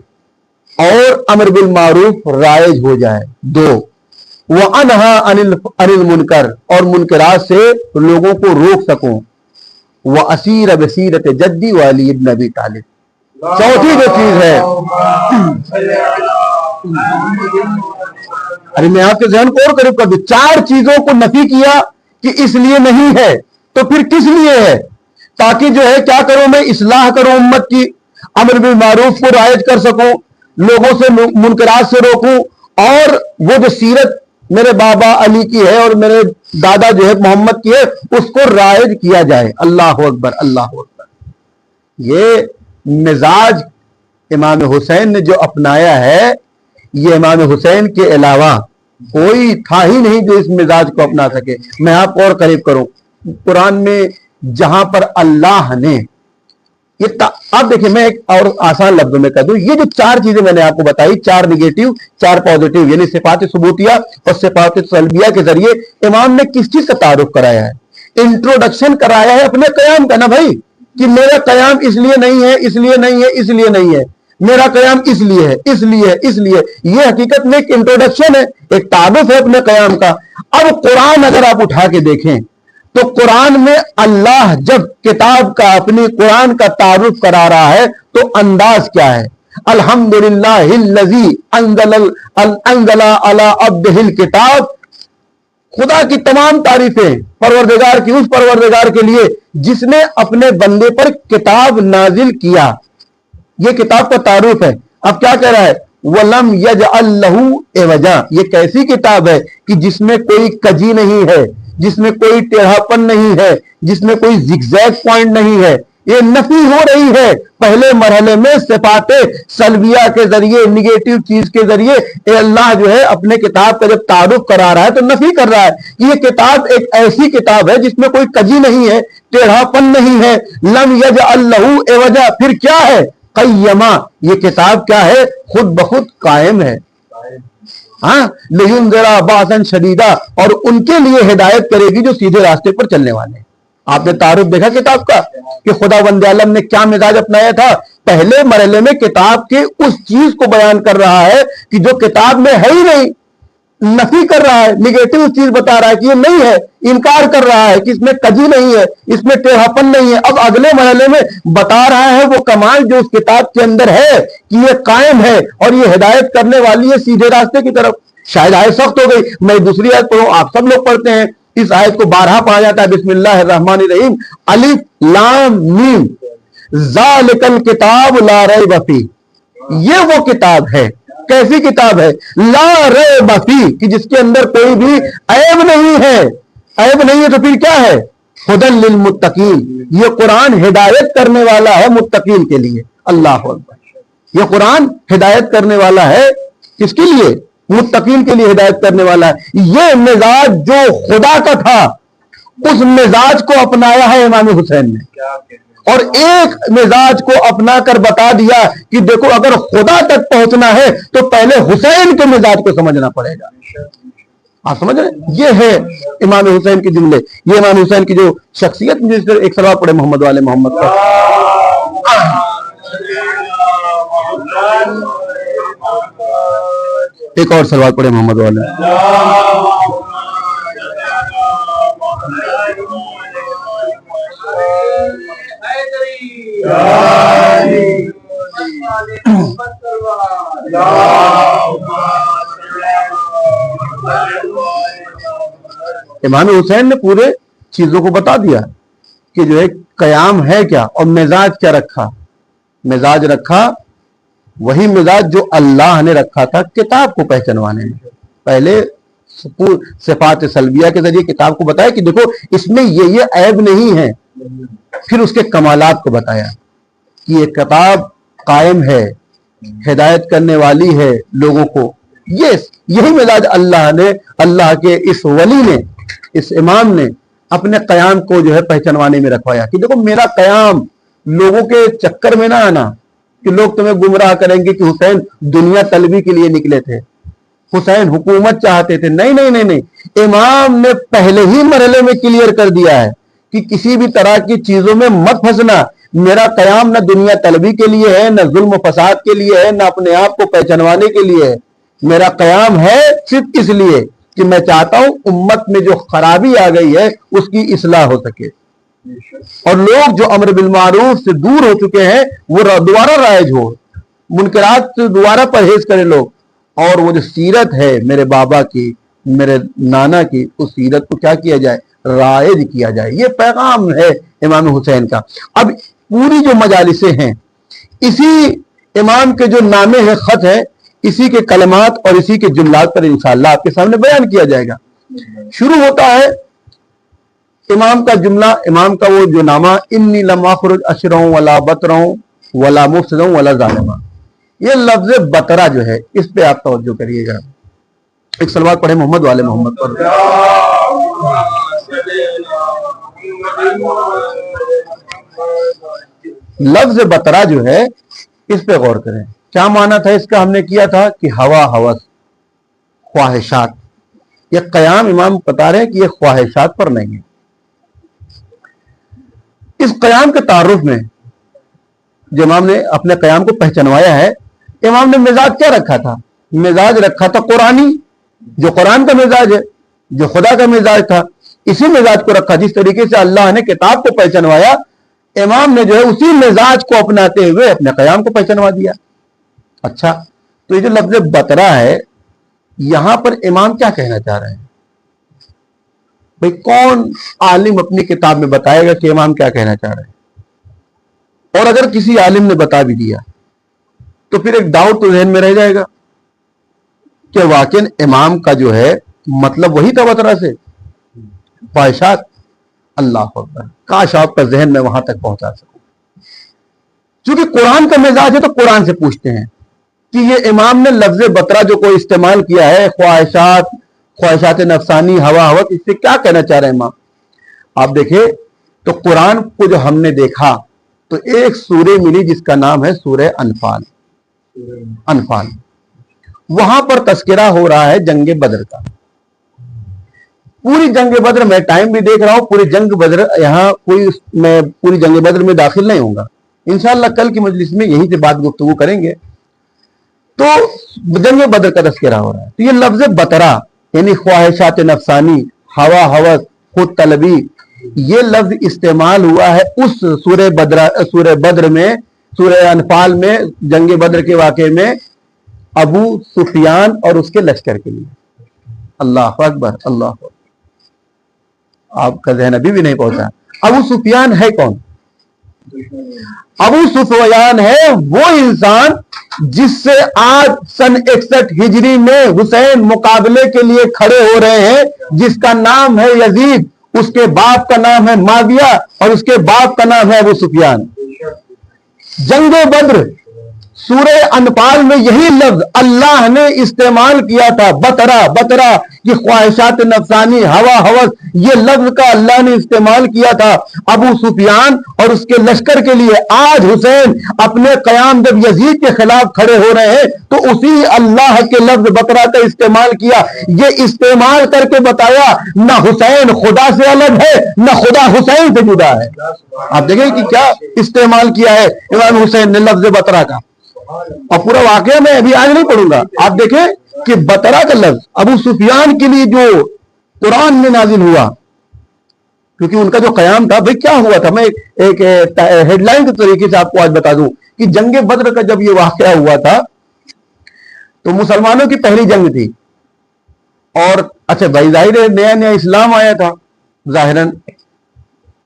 और अमर बिल मारूफ राइज हो जाए। 2 व अनहा अनिल मुनकर, और मुनकरात से लोगों को रोक सकूं। व असीर बसीरत जद्दी वाली इब्न अबी तालिब। चौथी जो चीज है, अरे मैं आपके जहन को और करीब कर दूं, 4 चीजों को नफी किया कि इसलिए नहीं है, तो फिर किस लिए है? ताकि जो है क्या करूं, मैं इस्लाह करूं उम्मत की, अमर बिल मारूफ को राइज कर सकूं, लोगों से मुनकरात से रोकूं, और वो जो सीरत मेरे बाबा अली की है और मेरे दादा जो है मोहम्मद की है, उसको राइज किया जाए। अल्लाह अकबर, अल्लाह अकबर। ये मिजाज इमाम हुसैन ने जो अपनाया है, ये इमाम हुसैन के अलावा कोई था ही नहीं जो इस मिजाज को अपना सके। मैं आपको और करीब करूं, कुरान में जहां पर अल्लाह ने ये अब देखिए, मैं एक और आसान लफ्जों में कह दूं, ये जो 4 चीजें मैंने आपको बताई, 4 निगेटिव 4 पॉजिटिव, यानी सिफात सुबूतिया और सिफात सल्बिया के जरिए इमाम ने किस चीज का तारुफ कराया है? इंट्रोडक्शन कराया है अपने कयाम का ना भाई, कि मेरा कयाम इसलिए नहीं है, इसलिए नहीं है, इसलिए नहीं है, मेरा कयाम इसलिए है, इसलिए इसलिए। ये हकीकत में एक इंट्रोडक्शन है, एक तारुफ है अपने कयाम का। अब कुरान अगर आप उठा के देखें तो कुरान में अल्लाह जब किताब का, अपनी कुरान का तारुफ करा रहा है, तो अंदाज क्या है? अल्हम्दुलिल्लाहिल्लज़ी अंज़ला अला अब्दिहिल किताब। खुदा की तमाम तारीफें परवरदिगार की, उस परवरदिगार के लिए जिसने अपने बंदे पर किताब नाजिल किया। यह किताब का तारुफ है। अब क्या कह रहा है? वलम यजअल लहू एवजा। ये कैसी किताब है कि जिसमें कोई कजी नहीं है, जिसमें कोई टेढ़ापन नहीं है, जिसमें कोई जिगजैग पॉइंट नहीं है। ये नफी हो रही है पहले मरहले में सिफाते सल्बिया के जरिए, निगेटिव चीज के जरिए अल्लाह जो है अपने किताब का जब तारुफ करा रहा है तो नफी कर रहा है कि ये किताब एक ऐसी किताब है जिसमें कोई कजी नहीं है, टेढ़ापन नहीं है। लम यजअल लहू एवजा, फिर क्या है? क़य्यमा। ये किताब क्या है? खुद बखुद कायम है। हाँ, लेकिन जरा बासन शदीदा, और उनके लिए हिदायत करेगी जो सीधे रास्ते पर चलने वाले। आपने तारुफ देखा किताब का कि खुदा वंदे आलम ने क्या मिजाज अपनाया था? पहले मरहले में किताब के उस चीज को बयान कर रहा है कि जो किताब में है ही नहीं, नफी कर रहा है, निगेटिव चीज बता रहा है कि ये नहीं है, इनकार कर रहा है कि इसमें कजी नहीं है, इसमें टेढ़ापन नहीं है। अब अगले मरहले में बता रहा है वो कमाल जो उस किताब के अंदर है कि ये कायम है और ये हिदायत करने वाली है सीधे रास्ते की तरफ। शायद आयत सख्त हो गई, मैं दूसरी आयत पढ़ूं, आप सब लोग पढ़ते हैं, इस आयत को 12 पढ़ा जाता है, बिस्मिल्लाहिर्रहमानिर्रहीम, अलिफ लाम मीम ज़ालिकल किताब ला रैब फीह। ये वो किताब है, कैसी किताब है? ला रैब फीह, कि जिसके अंदर कोई भी ऐब नहीं है। ऐब नहीं है तो फिर क्या है? हुदल लिल मुत्तकीन, ये कुरान हिदायत करने वाला है मुत्तकीन के लिए। अल्लाह अकबर, ये कुरान हिदायत करने वाला है किसके लिए? मुत्तकीन के लिए हिदायत करने वाला है। ये मिजाज जो खुदा का था उस मिजाज को अपनाया है इमाम हुसैन ने, और एक मिजाज को अपना कर बता दिया कि देखो अगर खुदा तक पहुंचना है तो पहले हुसैन के मिजाज को समझना पड़ेगा। आप समझ रहे? ये है इमाम हुसैन के जुमले, ये इमाम हुसैन की जो शख्सियत। जिस एक सलावत पढ़े मोहम्मद वाले मोहम्मद का। एक और सलवात पढ़े मोहम्मद वाले। इमाम हुसैन ने पूरे चीजों को बता दिया कि जो है कयाम है क्या और मिजाज क्या रखा। मिजाज रखा वही मिजाज जो अल्लाह ने रखा था किताब को पहचानवाने में। पहले सिफात सल्बिया के जरिए किताब को बताया कि देखो इसमें ये ऐब नहीं है, फिर उसके कमालात को बताया कि ये किताब कायम है, हिदायत करने वाली है लोगों को। यही मिजाज अल्लाह ने, अल्लाह के इस वली ने, इस इमाम ने अपने कयाम को जो है पहचानवाने में रखवाया कि देखो मेरा कयाम, लोगों के चक्कर में ना आना कि लोग तुम्हें गुमराह करेंगे कि हुसैन दुनिया तलबी के लिए निकले थे, हुसैन हुकूमत चाहते थे। नहीं नहीं नहीं नहीं, इमाम ने पहले ही मरहले में क्लियर कर दिया है कि किसी भी तरह की चीजों में मत फंसना। मेरा कयाम न दुनिया तलबी के लिए है, न जुल्म फसाद के लिए है, न अपने आप को पहचानवाने के लिए है। मेरा कयाम है सिर्फ इसलिए कि मैं चाहता हूं उम्मत में जो खराबी आ गई है उसकी इस्लाह हो सके, और लोग जो अमर बिल मारूफ से दूर हो चुके हैं वो दोबारा राइज हो, मुनकरात से दोबारा परहेज करें लोग। और वो जो सीरत है मेरे बाबा की, मेरे नाना की, उस सीरत को क्या किया जाए? राइज किया जाए। ये पैगाम है इमाम हुसैन का। अब पूरी जो मजालिसें हैं इसी इमाम के जो नामे हैं, खत है, इसी के कलमात और इसी के जुमलात पर इंशाअल्लाह आपके सामने बयान किया जाएगा। शुरू होता है इमाम का जुमला, इमाम का वो जो नामा, इन्नी लम्मा खुरुज अशरऊं वला बतरऊं वला मुफ्सदऊं वला ज़ालिमा। ये लफ्ज बतरा जो है इस पे आप तवज्जो करिएगा। एक सलवात पढ़े मोहम्मद वाले मोहम्मद पर। लफ्ज बतरा जो है इस पे गौर करें, क्या माना था इसका? हमने किया था कि हवा, हवस, ख्वाहिशात। ये कयाम इमाम बता रहे हैं कि ये ख्वाहिशात पर नहीं है। इस कयाम के तारुफ में जो इमाम ने अपने कयाम को पहचानवाया है, इमाम ने मिजाज क्या रखा था? मिजाज रखा था कुरानी, जो कुरान का मिजाज है, जो खुदा का मिजाज था, इसी मिजाज को रखा। जिस तरीके से अल्लाह ने किताब को पहचानवाया, इमाम ने जो है उसी मिजाज को अपनाते हुए अपने कयाम को पहचानवा दिया। अच्छा, तो ये जो लफ्ज बतरा है, यहां पर इमाम क्या कहना चाह रहे हैं? भाई कौन आलिम अपनी किताब में बताएगा कि इमाम क्या कहना चाह रहे हैं? और अगर किसी आलिम ने बता भी दिया तो फिर एक डाउट तो जहन में रह जाएगा कि वाकई इमाम का जो है मतलब वही था बतरा से, ख्वाहिशात। अल्लाह अकबर, काश आपका जहन में वहां तक पहुंचा सकूं। क्योंकि कुरान का मिजाज है तो कुरान से पूछते हैं कि ये इमाम ने लफ्ज बतरा जो कोई इस्तेमाल किया है, ख्वाहिशात, ख्वाहिशात नफसानी, हवा हवस, इससे क्या कहना चाह रहे हैं इमाम? आप देखिए तो कुरान को जो हमने देखा तो एक सूरह मिली जिसका नाम है सूरह अनफाल। अनफाल, वहां पर तस्करा हो रहा है जंग बदर का। पूरी जंग बदर, मैं टाइम भी देख रहा हूं, पूरी जंग बदर, यहां कोई, मैं पूरी जंग बदर में दाखिल नहीं होऊंगा, इंशाअल्लाह कल की मजलिस में यहीं से बात गुफ्तगू करेंगे। तो जंग बदर का तस्करा हो रहा है। तो ये लफ्ज बतरा यानी ख्वाहिशात नफसानी, हवा हवस, खुद तलबी, ये लफ्ज इस्तेमाल हुआ है उस सूरह बद्र में, सूरह अनफाल में, जंग बद्र के वाक़े में अबू सुफियान और उसके लश्कर के लिए। अल्लाह अकबर, अल्लाह अकबर। आपका ज़हन अभी भी नहीं पहुंचा। अबू सुफियान है कौन? अबू सुफियान है वो इंसान जिससे आज सन 61 हिजरी में हुसैन मुकाबले के लिए खड़े हो रहे हैं, जिसका नाम है यजीद, उसके बाप का नाम है माविया और उसके बाप का नाम है अबू सुफियान। जंगे बद्र सूरह अनफाल में यही लफ्ज अल्लाह ने इस्तेमाल किया था, बतरा बतरा, ये ख्वाहिशात नफसानी, हवा हवस, ये लफ्ज का अल्लाह ने इस्तेमाल किया था अबू सुफियान और उसके लश्कर के लिए। आज हुसैन अपने कयाम जब यजीद के खिलाफ खड़े हो रहे हैं तो उसी अल्लाह के लफ्ज बतरा का इस्तेमाल किया। ये इस्तेमाल करके बताया न हुसैन खुदा से अलग है, न खुदा हुसैन से जुदा है। आप देखें कि क्या इस्तेमाल किया है इमाम हुसैन ने लफ्ज बतरा का। और पूरा वाकया मैं अभी आज नहीं पढ़ूंगा, आप देखें कि बतरा का लफ्ज अबू सुफियान के लिए जो कुरान में नाजिल हुआ, क्योंकि उनका जो कयाम था, भाई क्या हुआ था, मैं एक हेडलाइन के तरीके से आपको आज बता दूं कि जंगे बद्र का जब ये वाकया हुआ था तो मुसलमानों की पहली जंग थी। और अच्छा भाई जाहिर है नया नया इस्लाम आया था जाहिरन,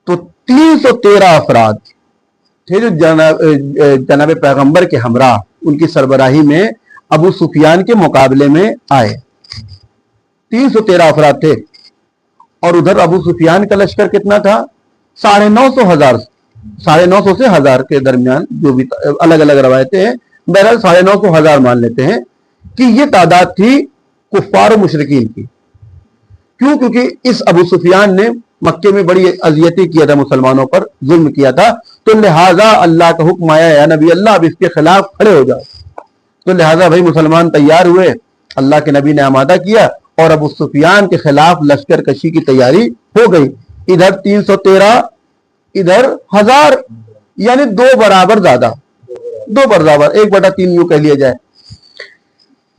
तो 313 अफराद थे जो जनाब पैगंबर के हमरा उनकी सरबराही में अबू सुफियान के मुकाबले में आए। 313 अफराद थे। और उधर अबू सुफियान का लश्कर कितना था? 950 से 1000 के दरमियान, जो भी अलग अलग रवायतें हैं, बहरहाल 950 1000 मान लेते हैं कि ये तादाद थी कुफ्फार मुशरिकीन की। क्यों? क्योंकि इस अबू सुफियान ने मक्के में बड़ी अजियती किया था, मुसलमानों पर जुल्म किया था, तो लिहाजा अल्लाह का हुक्म आया, या नबी अल्लाह अब इसके खिलाफ खड़े हो जाओ। तो लिहाजा भाई मुसलमान तैयार हुए, अल्लाह के नबी ने आमादा किया और अबू सुफियान के खिलाफ लश्कर कशी की तैयारी हो गई। इधर 313, इधर 1000, यानी 2 बराबर ज्यादा, 2 बराबर, 1/3 यूं कह लिया जाए।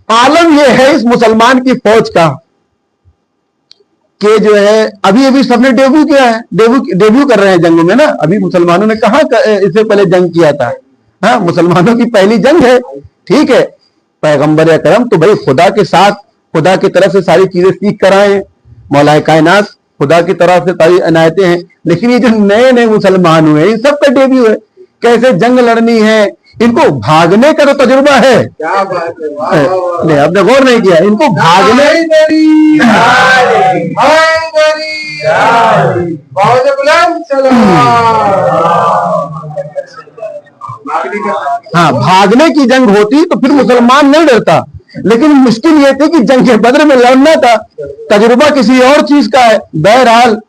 आलम यह है इस मुसलमान की फौज का कि जो है अभी अभी सबने डेब्यू किया है, डेब्यू कर रहे हैं जंग में ना। अभी मुसलमानों ने कहां इससे पहले जंग किया था? हाँ, मुसलमानों की पहली जंग है, ठीक है। पैगंबर अकरम तो भाई खुदा के साथ, खुदा की तरफ से सारी चीजें सीख कर आए हैं, मौलाए कायनात खुदा की तरफ से सारी अनायतें हैं। लेकिन ये जो नए नए मुसलमान हुए इन सबका डेब्यू है, कैसे जंग लड़नी है, इनको भागने का तो तजुर्बा है। क्या बात है, नहीं आपने गौर नहीं किया, इनको भागने, हाँ भागने की जंग होती तो फिर मुसलमान नहीं डरता। लेकिन मुश्किल ये थी कि जंग बद्र में लड़ना था, तजुर्बा किसी और चीज का है। बहरहाल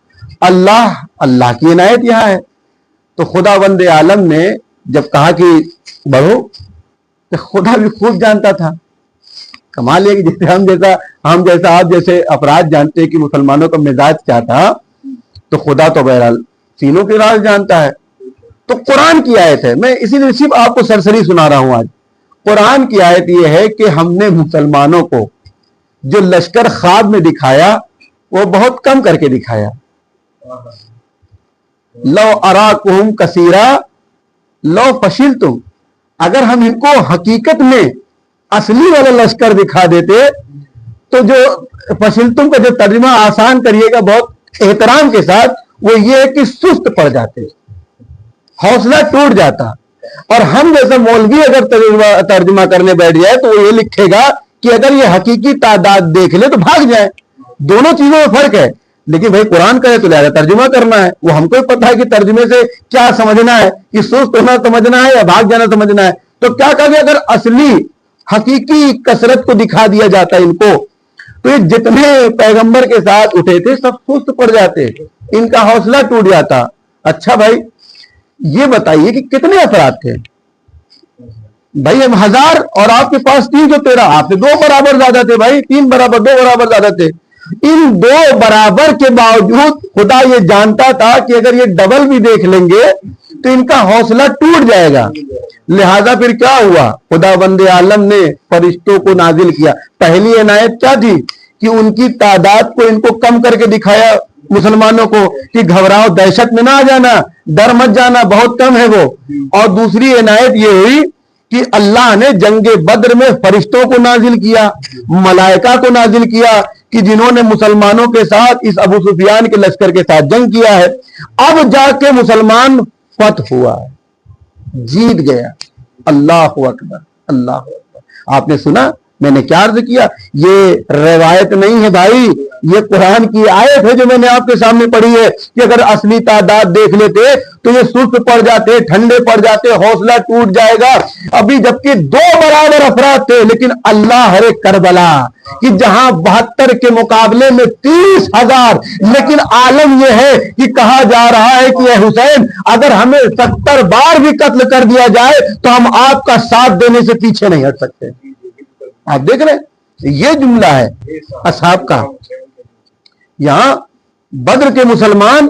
अल्लाह की इनायत यहां है। तो खुदावंद आलम ने जब कहा कि बढ़ो, तो खुदा भी खूब जानता था। कमाल है कि जैसे हम जैसा आप जैसे अपराध जानते हैं कि मुसलमानों का मिजाज क्या था, तो खुदा तो बहरहाल सीनों के राज जानता है। तो कुरान की आयत है, मैं इसीलिए सिर्फ आपको सरसरी सुना रहा हूं आज। कुरान की आयत यह है कि हमने मुसलमानों को जो लश्कर ख्वाब में दिखाया वो बहुत कम करके दिखाया। लो अराकुम कसीरा लो फशिल तुम, अगर हम इनको हकीकत में असली वाला लश्कर दिखा देते तो जो फशिल तुम का जो तर्जुमा आसान करिएगा बहुत एहतराम के साथ, वो ये है कि सुस्त पड़ जाते, हौसला टूट जाता। और हम जैसा मौलवी अगर तर्जुमा करने बैठ जाए तो वो ये लिखेगा कि अगर ये हकीकी तादाद देख ले तो भाग जाए। दोनों चीजों में फर्क है। लेकिन भाई कुरान का है तो लिहाजा तर्जुमा करना है, वो हमको ही पता है कि तर्जुमे से क्या समझना है, कि सुस्त होना समझना है या भाग जाना समझना है। तो क्या कहा गया, अगर असली हकीकी कसरत को दिखा दिया जाता इनको, तो ये जितने पैगंबर के साथ उठे थे सब सुस्त पड़ जाते, इनका हौसला टूट जाता। अच्छा भाई ये बताइए कि कितने अफराद थे? भाई हम 1000 और आपके पास 313, आपसे 2 बराबर ज्यादा थे भाई, 3 बराबर 2 बराबर ज्यादा थे। इन 2 बराबर के बावजूद खुदा ये जानता था कि अगर ये डबल भी देख लेंगे तो इनका हौसला टूट जाएगा। लिहाजा फिर क्या हुआ, खुदा बंदे आलम ने फरिश्तों को नाजिल किया। पहली इनायत क्या थी कि उनकी तादाद को इनको कम करके दिखाया मुसलमानों को कि घबराओ, दहशत में ना आ जाना, डर मत जाना, बहुत कम है वो। और दूसरी इनायत ये हुई कि अल्लाह ने जंगे बद्र में फरिश्तों को नाजिल किया, मलाइका को नाजिल किया कि जिन्होंने मुसलमानों के साथ इस अबू सुफियान के लश्कर के साथ जंग किया है। अब जाके मुसलमान फतह हुआ है, जीत गया। अल्लाह अकबर, अल्लाह अकबर। आपने सुना मैंने क्या अर्ज किया, ये रिवायत नहीं है भाई, ये कुरान की आयत है जो मैंने आपके सामने पढ़ी है कि अगर असली तादाद देख लेते तो ये सुस्त पड़ जाते, ठंडे पड़ जाते, हौसला टूट जाएगा। अभी जबकि 2 बराबर अफराद थे, लेकिन अल्लाह हरे करबला कि जहां 72 के मुकाबले में 30,000, लेकिन आलम यह है कि कहा जा रहा है कि ए हुसैन, अगर हमें 70 बार भी कत्ल कर दिया जाए तो हम आपका साथ देने से पीछे नहीं हट सकते। आप देख रहे हैं, ये जुमला है असहाब का। यहां बद्र के मुसलमान,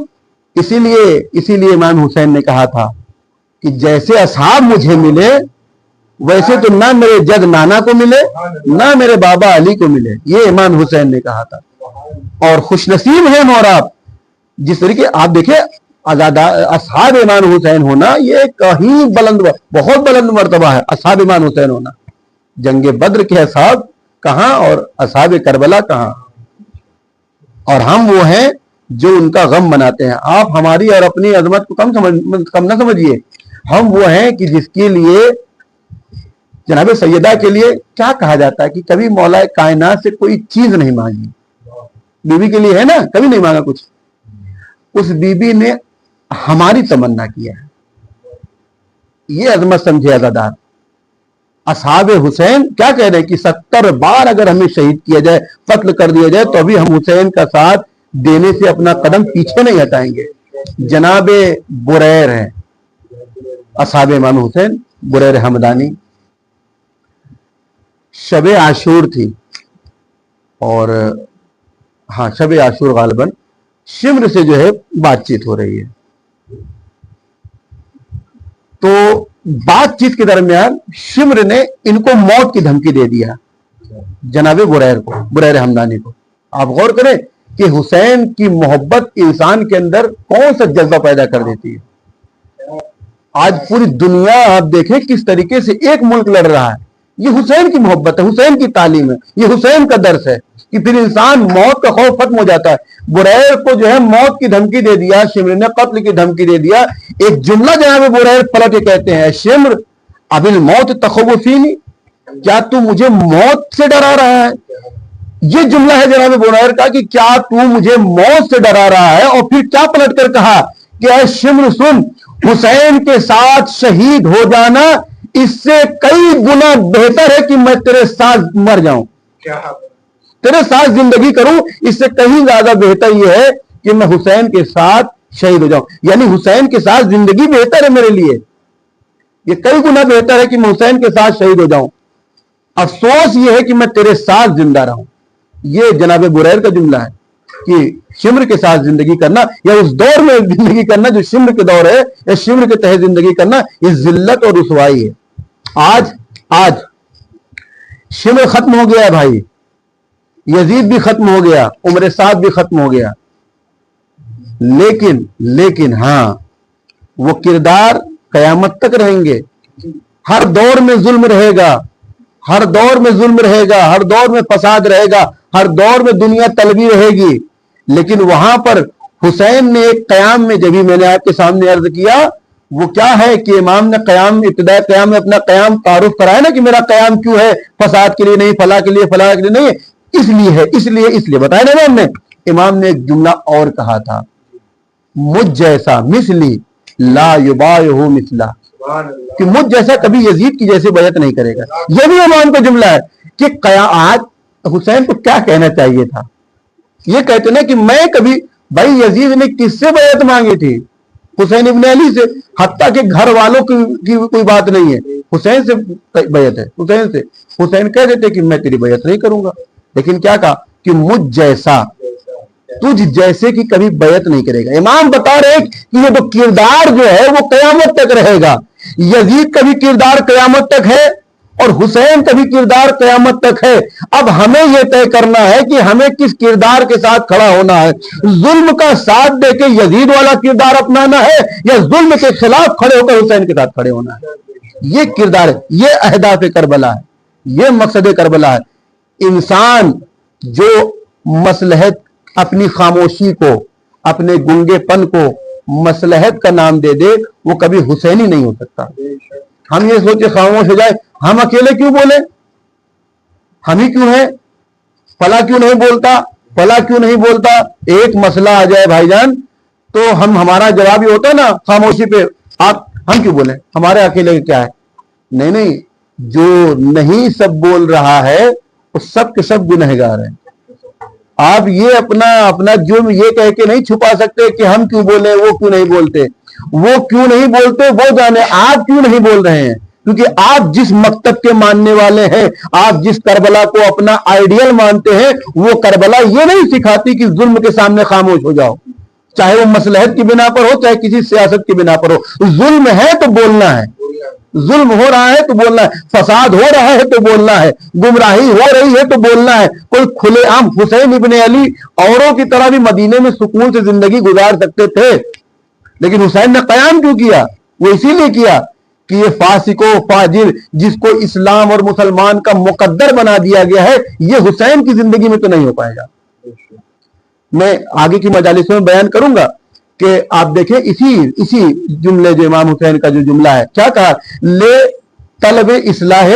इसीलिए इमाम हुसैन ने कहा था कि जैसे असहाब मुझे मिले वैसे तो ना मेरे जद नाना को मिले ना मेरे बाबा अली को मिले, ये इमाम हुसैन ने कहा था। और खुशनसीब हैं और आप, जिस तरीके आप देखें असहाब इमाम हुसैन होना, ये कहीं बुलंद, बहुत बुलंद मर्तबा है असहाब इमाम हुसैन होना। जंगे बद्र के असहाब कहां और असहाब करबला कहां, और हम वो हैं जो उनका गम मनाते हैं। आप हमारी और अपनी अजमत को कम ना समझिए। हम वो हैं कि जिसके लिए जनाब सैयदा के लिए क्या कहा जाता है कि कभी मौला कायनात से कोई चीज नहीं मांगी। बीबी के लिए है ना, कभी नहीं मांगा कुछ। उस बीबी ने हमारी तमन्ना किया है, ये अजमत समझे अज़ादार। असहाब हुसैन क्या कह रहे हैं कि 70 बार अगर हमें शहीद किया जाए, कत्ल कर दिया जाए, तो अभी हम हुसैन का साथ देने से अपना कदम पीछे नहीं हटाएंगे। जनाबे बुरैर है असहाब इमाम हुसैन, बुरैर हमदानी। शबे आशूर थी और हाँ शबे आशूर गालिबन शिम्र से जो है बातचीत हो रही है। तो बातचीत के दरमियान शिम्र ने इनको मौत की धमकी दे दिया, जनाबे बुरैर को, बुरैर हमदानी को। आप गौर करें कि हुसैन की मोहब्बत इंसान के अंदर कौन सा जज्बा पैदा कर देती है। आज पूरी दुनिया आप देखें किस तरीके से एक मुल्क लड़ रहा है, ये हुसैन की मोहब्बत है, हुसैन की तालीम है, ये हुसैन का दर्स है कि फिर इंसान मौत का खौफ खत्म हो जाता है। बुरैर को जो है मौत की धमकी दे दिया, शिम्र ने कत्ल की धमकी दे दिया। एक जुमला जनाब बुरैर पलट के कहते हैं, शिम्र अबिल मौत तखव्वुफीनी, क्या तू मुझे मौत से डरा रहा है। ये जुमला है जनाब बुरैर का कि क्या तू मुझे मौत से डरा रहा है। और फिर क्या पलट कर कहा कि ऐ शिम्र सुन, हुसैन के साथ शहीद हो जाना इससे कई गुना बेहतर है कि मैं तेरे साथ मर जाऊं, तेरे साथ जिंदगी करूं, इससे कहीं ज्यादा बेहतर यह है कि मैं हुसैन के साथ शहीद हो जाऊं। यानी हुसैन के साथ जिंदगी बेहतर है मेरे लिए, ये कई गुना बेहतर है कि मैं हुसैन के साथ शहीद हो जाऊं। अफसोस यह है कि मैं तेरे साथ जिंदा रहूं। ये जनाब बुरैर का जुमला है कि शिम्र के साथ जिंदगी करना या उस दौर में जिंदगी करना जो शिम्र के दौर है, या शिम्र के तहत जिंदगी करना, ये जिल्लत और रुसवाई है। आज शिम्र खत्म हो गया है भाई, यजीद भी खत्म हो गया, उमर साद भी खत्म हो गया, लेकिन हाँ वो किरदार कयामत तक रहेंगे। हर दौर में जुल्म रहेगा, हर दौर में जुल्म रहेगा, हर दौर में फसाद रहेगा, हर दौर में दुनिया तलबी रहेगी। लेकिन वहां पर हुसैन ने एक कयाम में, जब भी मैंने आपके सामने अर्ज किया, वो क्या है कि इमाम ने कयाम, इब्तिदा कयाम में अपना कयाम तारुफ कराया ना कि मेरा कयाम क्यों है, फसाद के लिए नहीं, फला के लिए, फला के लिए नहीं, इसलिए है, इसलिए बताया ना हमने। इमाम ने एक जुमला और कहा था, मुझ जैसा मिसली ला युबायहु मिसला, कि मुझ जैसा कभी यजीद की जैसे बैत नहीं करेगा। यह भी इमाम का जुमला है कि आज हुसैन को क्या कहना चाहिए था। ये कहते ना कि मैं कभी, भाई यजीद ने किससे बैत मांगी थी, हुसैन इब्न अली से, हत्ता के घर वालों की कोई बात नहीं है, हुसैन से बैत है, हुसैन से। हुसैन कह देते कि मैं तेरी बैत नहीं करूंगा, लेकिन क्या कहा कि मुझ जैसा, तुझ जैसे की कभी बैत नहीं करेगा। इमाम बता रहे कि ये तो किरदार जो है वो कयामत तक रहेगा। यजीद का भी किरदार कयामत तक है, اور حسین کا بھی کردار قیامت تک ہے. اب ہمیں یہ طے کرنا ہے کہ ہمیں کس کردار کے ساتھ کھڑا ہونا ہے. ظلم کا ساتھ دے کے یزید والا کردار اپنانا ہے یا ظلم کے خلاف کھڑے ہو کر حسین کے ساتھ کھڑے ہونا ہے. یہ کردار ہے, یہ اہداف کربلا ہے, یہ مقصد کربلا ہے. انسان جو مصلحت اپنی خاموشی کو, اپنے گنگے پن کو مصلحت کا نام دے دے, وہ کبھی حسینی نہیں ہو سکتا. ہم یہ سوچے خاموش ہو جائے, ہم اکیلے کیوں بولیں, ہم ہی کیوں ہیں, فلاں کیوں نہیں بولتا, فلاں کیوں نہیں بولتا. ایک مسئلہ آ جائے بھائی جان تو ہمارا جواب یہ ہوتا ہے نا خاموشی پہ, ہم کیوں بولیں, ہمارے اکیلے کیا ہے. نہیں, جو نہیں سب بول رہا ہے وہ سب کے سب گنہگار ہیں. آپ یہ اپنا جرم یہ کہہ کے نہیں چھپا سکتے کہ ہم کیوں بولیں, وہ کیوں نہیں بولتے. وہ کیوں نہیں بولتے وہ جانے, آپ کیوں نہیں بول رہے ہیں. کیونکہ آپ جس مکتب کے ماننے والے ہیں, آپ جس کربلا کو اپنا آئیڈیل مانتے ہیں, وہ کربلا یہ نہیں سکھاتی کہ ظلم کے سامنے خاموش ہو جاؤ, چاہے وہ مصلحت کی بنا پر ہو, چاہے کسی سیاست کی بنا پر ہو. ظلم ہے تو بولنا ہے, ظلم ہو رہا ہے تو بولنا ہے, فساد ہو رہا ہے تو بولنا ہے, گمراہی ہو رہی ہے تو بولنا ہے. کوئی کھلے عام حسین ابن علی اوروں کی طرح بھی مدینے میں سکون سے زندگی گزار سکتے تھے, لیکن حسین نے قیام کیوں کیا؟ وہ اسی لیے کیا کہ یہ فاسق و فاجر جس کو اسلام اور مسلمان کا مقدر بنا دیا گیا ہے, یہ حسین کی زندگی میں تو نہیں ہو پائے گا. میں آگے کی مجالسوں میں بیان کروں گا کہ آپ دیکھیں اسی جملے جو امام حسین کا جو جملہ ہے, کیا کہا, لے طلب اصلاح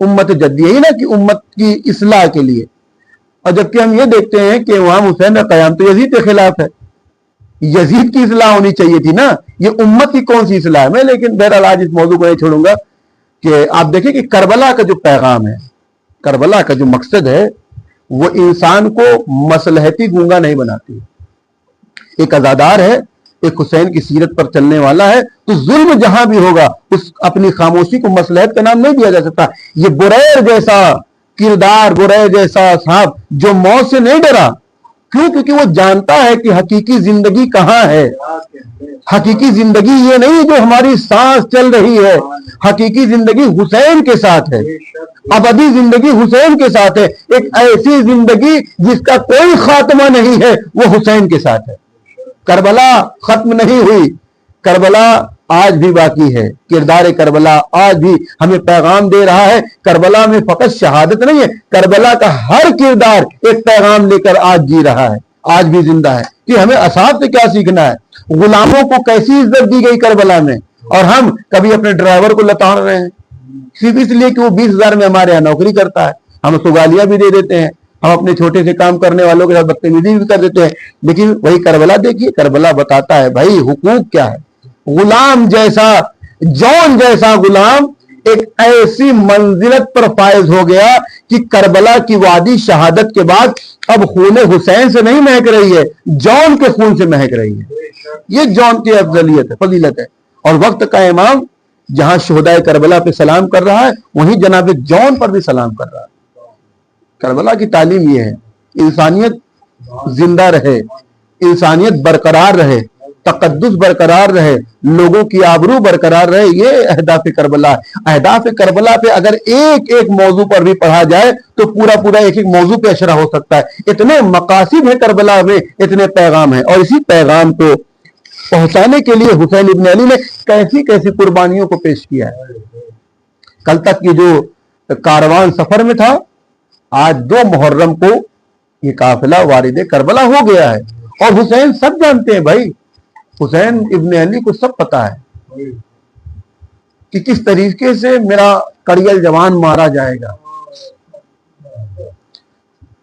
امت جدی, یہی نا کہ امت کی اصلاح کے لیے. اور جبکہ ہم یہ دیکھتے ہیں کہ امام حسین کا قیام تو یزید کے خلاف ہے, یزید کی اصلاح ہونی چاہیے تھی نا, یہ امت کی کون سی اصلاح ہے. میں لیکن بہرحال آج اس موضوع کو نہیں چھوڑوں گا کہ آپ دیکھیں کہ کربلا کا جو پیغام ہے, کربلا کا جو مقصد ہے, وہ انسان کو مصلحتی گونگا نہیں بناتی. ایک ازادار ہے, ایک حسین کی سیرت پر چلنے والا ہے, تو ظلم جہاں بھی ہوگا اس اپنی خاموشی کو مصلحت کا نام نہیں دیا جا سکتا. یہ بریر جیسا کردار, بریر جیسا صاحب جو موت سے نہیں ڈرا, کیوں؟ کیونکہ وہ جانتا ہے کہ حقیقی زندگی کہاں ہے. حقیقی زندگی یہ نہیں جو ہماری سانس چل رہی ہے, حقیقی زندگی حسین کے ساتھ ہے, ابدی زندگی حسین کے ساتھ ہے. ایک ایسی زندگی جس کا کوئی خاتمہ نہیں ہے وہ حسین کے ساتھ ہے. کربلا ختم نہیں ہوئی, کربلا آج بھی باقی ہے. کردار کربلا آج بھی ہمیں پیغام دے رہا ہے. کربلا میں فقط شہادت نہیں ہے, کربلا کا ہر کردار ایک پیغام لے کر آج جی رہا ہے, آج بھی زندہ ہے. کہ ہمیں اصحاب سے کیا سیکھنا ہے, غلاموں کو کیسی عزت دی گئی کربلا میں, اور ہم کبھی اپنے ڈرائیور کو لتاڑ رہے ہیں صرف اس لیے کہ وہ 20,000 میں ہمارے یہاں نوکری کرتا ہے. ہم اس کو گالیاں بھی دے دیتے ہیں, ہم اپنے چھوٹے سے کام کرنے والوں کے ساتھ بدتمیزی بھی کر دیتے ہیں. لیکن وہی کربلا دیکھیے, کربلا بتاتا ہے بھائی حقوق کیا ہے. غلام جیسا, جون جیسا غلام ایک ایسی منزلت پر فائز ہو گیا کہ کربلا کی وادی شہادت کے بعد اب خون حسین سے نہیں مہک رہی ہے, جون کے خون سے مہک رہی ہے. یہ جون کی افضلیت ہے, فضیلت ہے. اور وقت کا امام جہاں شہدائے کربلا پہ سلام کر رہا ہے, وہیں جناب جون پر بھی سلام کر رہا ہے. کربلا کی تعلیم یہ ہے, انسانیت زندہ رہے, انسانیت برقرار رہے, تقدس برقرار رہے, لوگوں کی آبرو برقرار رہے. یہ اہداف کربلا ہے. اہداف کربلا پہ اگر ایک ایک موضوع پر بھی پڑھا جائے تو پورا ایک ایک موضوع پہ اشرح ہو سکتا ہے. اتنے مقاصد ہیں کربلا میں, اتنے پیغام ہیں. اور اسی پیغام کو پہنچانے کے لیے حسین ابن علی نے کیسی کیسی قربانیوں کو پیش کیا ہے. کل تک یہ جو کاروان سفر میں تھا, آج 2 محرم کو یہ قافلہ وارد کربلا ہو گیا ہے. اور حسین سب جانتے ہیں بھائی, حسین ابن علی کو سب پتا ہے کہ کس طریقے سے میرا کڑیل جوان مارا جائے گا,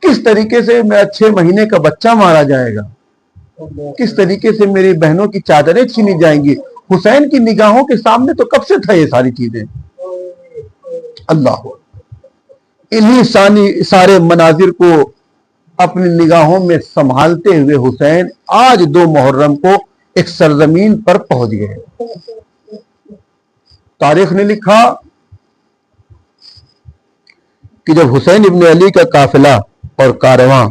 کس طریقے سے میرا 6 مہینے کا بچہ مارا جائے گا, کس طریقے سے میری بہنوں کی چادریں چھینی جائیں گی. حسین کی نگاہوں کے سامنے تو کب سے تھا یہ ساری چیزیں. اللہ, انہی سارے مناظر کو اپنی نگاہوں میں سنبھالتے ہوئے حسین آج 2 محرم کو ایک سرزمین پر پہنچ گئے. تاریخ نے لکھا کہ جب حسین ابن علی کا قافلہ اور کارواں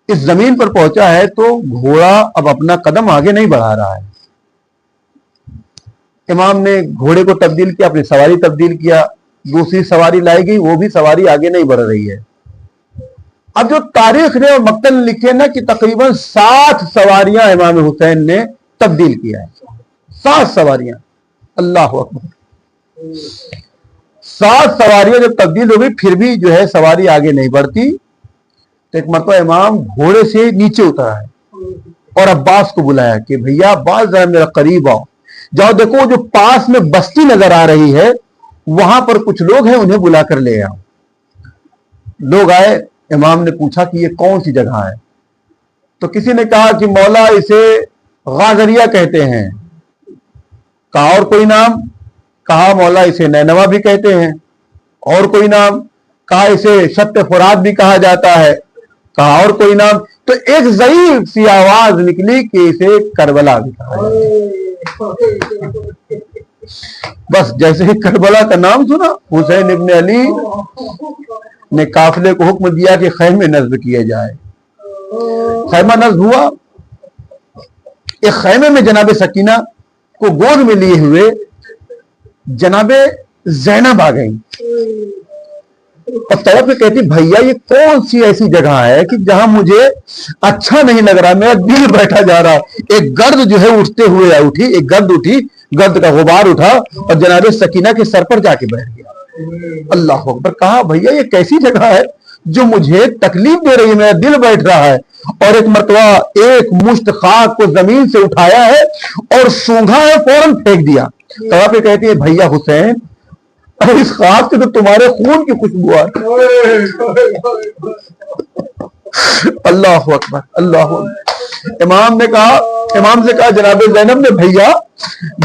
اس زمین پر پہنچا ہے تو گھوڑا اب اپنا قدم آگے نہیں بڑھا رہا ہے. इमाम ने घोड़े को तब्दील किया, अपनी सवारी तब्दील किया, दूसरी सवारी लाई गई, वो भी सवारी आगे नहीं बढ़ रही है। अब जो तारीख ने और मक्तल ने लिखे ना कि तकरीबन 60 सवारियां इमाम हुसैन ने तब्दील किया है, 60 सवारियां। अल्लाह अकबर। 60 सवारियां जब तब्दील हो गई फिर भी जो है सवारी आगे नहीं बढ़ती, तो एक मरतबा इमाम घोड़े से नीचे उतरा है और अब्बास को बुलाया कि भैया अब्बास जरा मेरा करीब आओ, जाओ देखो जो पास में बस्ती नजर आ रही है वहां पर कुछ लोग हैं, उन्हें बुला कर ले आओ। लोग आए, इमाम ने पूछा कि ये कौन सी जगह है, तो किसी ने कहा कि मौला इसे गाजरिया कहते हैं। कहा और कोई नाम? कहा मौला इसे नैनवा भी कहते हैं। और कोई नाम? कहा इसे शत्त फुरात भी कहा जाता है। कहा और कोई नाम? तो एक ज़ईफ सी आवाज निकली कि इसे करबला भी कहा जाता है। बस जैसे ही करबला का नाम सुना, हुसैन इब्न अली ने काफिले को हुक्म दिया कि खैमे नस्ब किए जाए। खैमा नस्ब हुआ। एक खैमे में जनाबे सकीना को गोद में लिए हुए जनाबे ज़ैनब आ गई और तरफ पे कहती भैया ये कौन सी ऐसी जगह है कि जहां मुझे अच्छा नहीं लग रहा, मेरा दिल बैठा जा रहा है। एक गर्द जो है उठते हुए उठी, एक गर्द उठी, गर्द का गुबार उठा और जनाबे सकीना के सर पर जाके बैठ गया। अल्लाह अकबर। कहा भैया ये कैसी जगह है जो मुझे तकलीफ दे रही है, मेरा दिल बैठ रहा है। और एक मरतबा एक मुश्त खाक को जमीन से उठाया है और सूंघा है, फौरन फेंक दिया। तवा पे कहती है भैया हुसैन, अरे इस खाक से तो तुम्हारे खून की खुशबू आ रही। अल्लाह अकबर, अल्लाह अकबर। इमाम से कहा जनाबे ज़ैनब ने भैया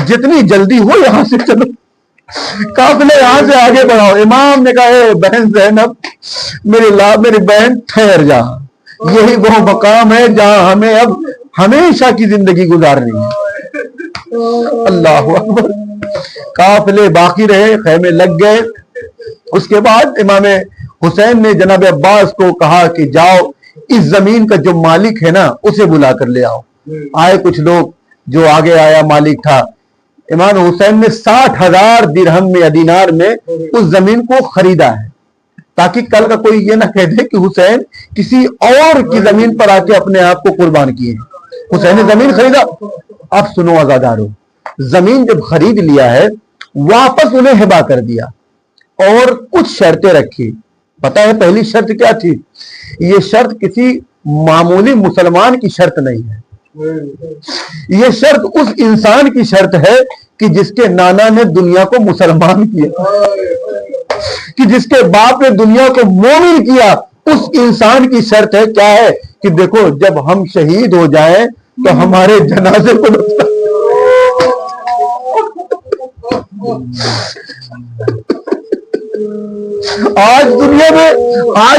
जितनी जल्दी हो यहां से चलो, काफिले यहां से आगे बढ़ाओ। इमाम ने कहा बहन ज़ैनब, मेरी बहन ठहर जा, यही वो मकाम है जहां हमें अब हमेशा की जिंदगी गुजारनी है। अल्लाह अकबर। काफिले बाकी रहे, खैमे लग गए। उसके बाद इमाम हुसैन ने जनाब अब्बास को कहा कि जाओ इस जमीन का जो मालिक है ना उसे बुला कर ले आओ। आए कुछ लोग, जो आगे आया मालिक था। इमाम हुसैन ने 60,000 दिरहम में या दीनार में उस जमीन को खरीदा है, ताकि कल का कोई ये ना कह दे कि हुसैन किसी और की जमीन पर आके अपने आप को कुर्बान किए। हुसैन ने जमीन खरीदा। अब सुनो आजादारो, जमीन जब खरीद लिया है वापस उन्हें हिबा कर दिया और कुछ शर्तें रखी। पता है पहली शर्त क्या थी? ये शर्त किसी मामूली मुसलमान की शर्त नहीं है, ये शर्त उस इंसान की शर्त है कि जिसके नाना ने दुनिया को मुसलमान किया, कि जिसके बाप ने दुनिया को मोमिन किया। उस इंसान की शर्त है क्या है कि देखो जब हम शहीद हो जाएं तो हमारे जनाजे को आज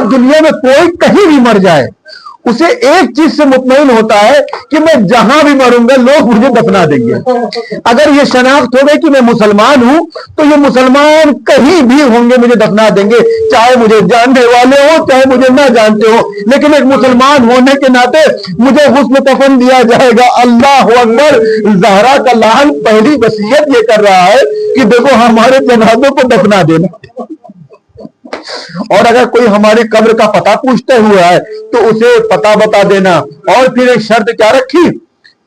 दुनिया में कोई कहीं भी मर जाए उसे एक चीज से मुतमईन होता है कि मैं जहां भी मरूंगा लोग मुझे दफना देंगे। अगर ये शनाख्त हो गई कि मैं मुसलमान हूं तो ये मुसलमान कहीं भी होंगे मुझे दफना देंगे, चाहे मुझे जानने वाले हो चाहे मुझे ना जानते हो, लेकिन एक मुसलमान होने के नाते मुझे हुस्न कफन दिया जाएगा। अल्लाह अकबर। ज़हरा का लाल पहली वसीयत ये कर रहा है कि देखो हमारे जनाजों को दफना देना, और अगर कोई हमारी कब्र का पता पूछते हुआ है तो उसे पता बता देना। और फिर एक शर्त क्या रखी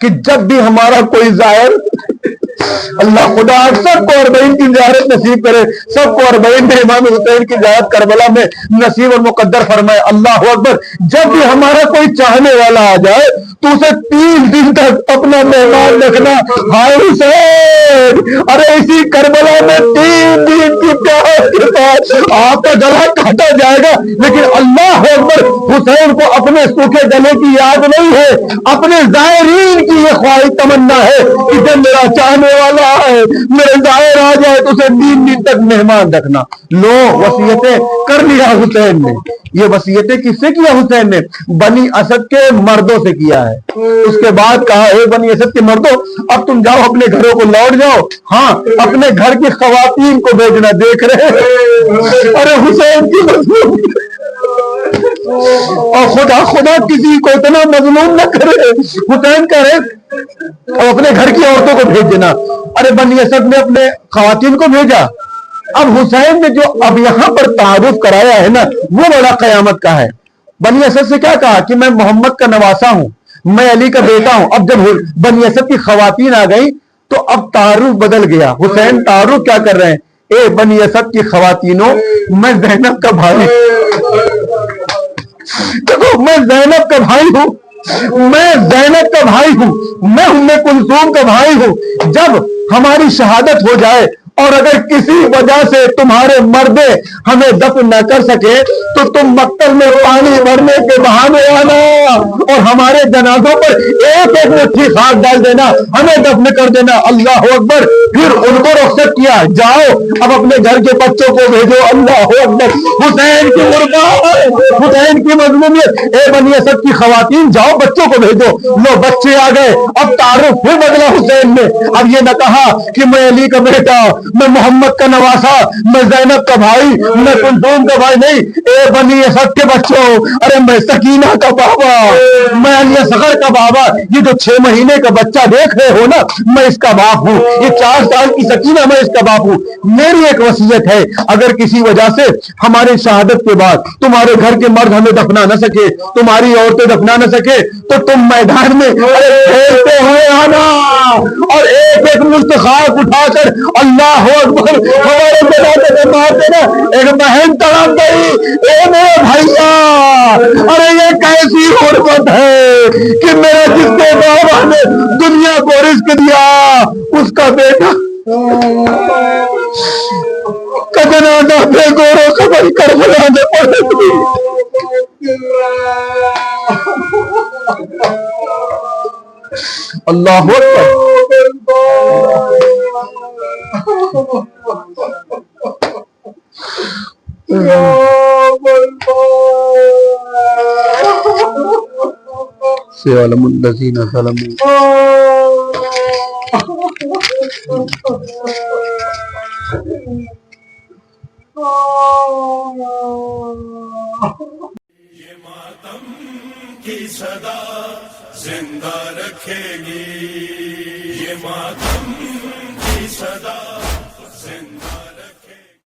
कि जब भी हमारा कोई जाहिर, अल्लाह खुदा सबको अरबईन की ज़ियारत नसीब करे, सबको अरबईन में इमाम हुसैन की ज़ियारत करबला में नसीब और मुकद्दर फरमाए। अल्लाह अकबर। जब भी हमारा कोई चाहने वाला आ जाए तो उसे 3 दिन तक अपना मेहमान रखना। हाय हुसैन, अरे इसी करबला में 3 दिन की प्यास के साथ आपका गला काटा जाएगा, लेकिन अल्लाह अकबर हुसैन को अपने सूखे गले की याद नहीं है, अपने ज़ायरीन की ये ख्वाहिश तमन्ना है कि जब मेरा चाहने वाला है, मेरे जाहिर आ जाए तो उसे 3 दिन तक मेहमान रखना। लो वसीयतें कर लिया हुसैन ने। ये वसीयतें किससे किया हुसैन ने? बनी असद के मर्दों से किया है। उसके बाद कहा हे बनी असद के मर्दों, अब तुम जाओ अपने घरों को लौट जाओ। हाँ, अपने घर की खवातीन को भेजना। देख रहे अरे हुसैन की اور خدا کسی کو اتنا مظلوم نہ کرے. حسین کہہ رہے اور اپنے گھر کی عورتوں کو بھیج دینا. ارے بنی اسد نے اپنے خواتین کو بھیجا. اب حسین نے جو اب یہاں پر تعارف کرایا ہے نا وہ بڑا قیامت کا ہے. بنی اسد سے کیا کہا کہ میں محمد کا نواسا ہوں, میں علی کا بیٹا ہوں. اب جب بنی اسد کی خواتین آ گئی تو اب تعارف بدل گیا. حسین تعارف کیا کر رہے ہیں, اے بنی اسد کی خواتینوں میں زینب کا بھائی, دیکھو میں زینب کا بھائی ہوں, میں زینب کا بھائی ہوں, میں ام کلثوم کا بھائی ہوں. جب ہماری شہادت ہو جائے اور اگر کسی وجہ سے تمہارے مردے ہمیں دفن نہ کر سکے تو تم مقتل میں پانی بھرنے کے بہانے آنا اور ہمارے جنازوں پر ایک ایک مٹھی خاک ڈال دینا, ہمیں دفن کر دینا. اللہ اکبر. پھر ان کو رخصت کیا, جاؤ اب اپنے گھر کے بچوں کو بھیجو. اللہ اکبر. حسین کی غربت, حسین کی مظلومیت. اے بنی اسد کی خواتین جاؤ بچوں کو بھیجو. لو بچے آ گئے. اب تعارف پھر بدلا حسین نے. اب یہ نہ کہا کہ میں علی کا بیٹا, میں محمد کا نواسا, میں زینب کا بھائی, میں کلثوم کا بھائی. نہیں, اے بنی اسد کے بچوں, ارے میں سکینہ کا بابا, میں علی اصغر کا بابا. یہ جو 6 مہینے کا بچہ دیکھ رہے ہو نا میں اس کا باپ ہوں. یہ 4 سال کی سکینہ میں اس کا باپ ہوں. میری ایک وصیت ہے, اگر کسی وجہ سے ہماری شہادت کے بعد تمہارے گھر کے مرد ہمیں دفنا نہ سکے, تمہاری عورتیں دفنا نہ سکے تو تم میدان میں کھیلتے ہوئے آنا اور ایک ایک مشت خاک اٹھا کر اللہ اکبر ہمارے جنازے میں مار دینا. ایک بہن تڑپ گئی, اے میرے بھائیا, ارے یہ کیسی غربت ہے کہ میرے جس کے بابا نے دنیا کو رزق دیا اس کا بیٹا کا جنازہ بے گورو قبر کربلا میں پڑے. اللہ اکبر. سيعلم الذين ظلموا یہ ماتم کی صدا زندہ رکھے گی, یہ ماتم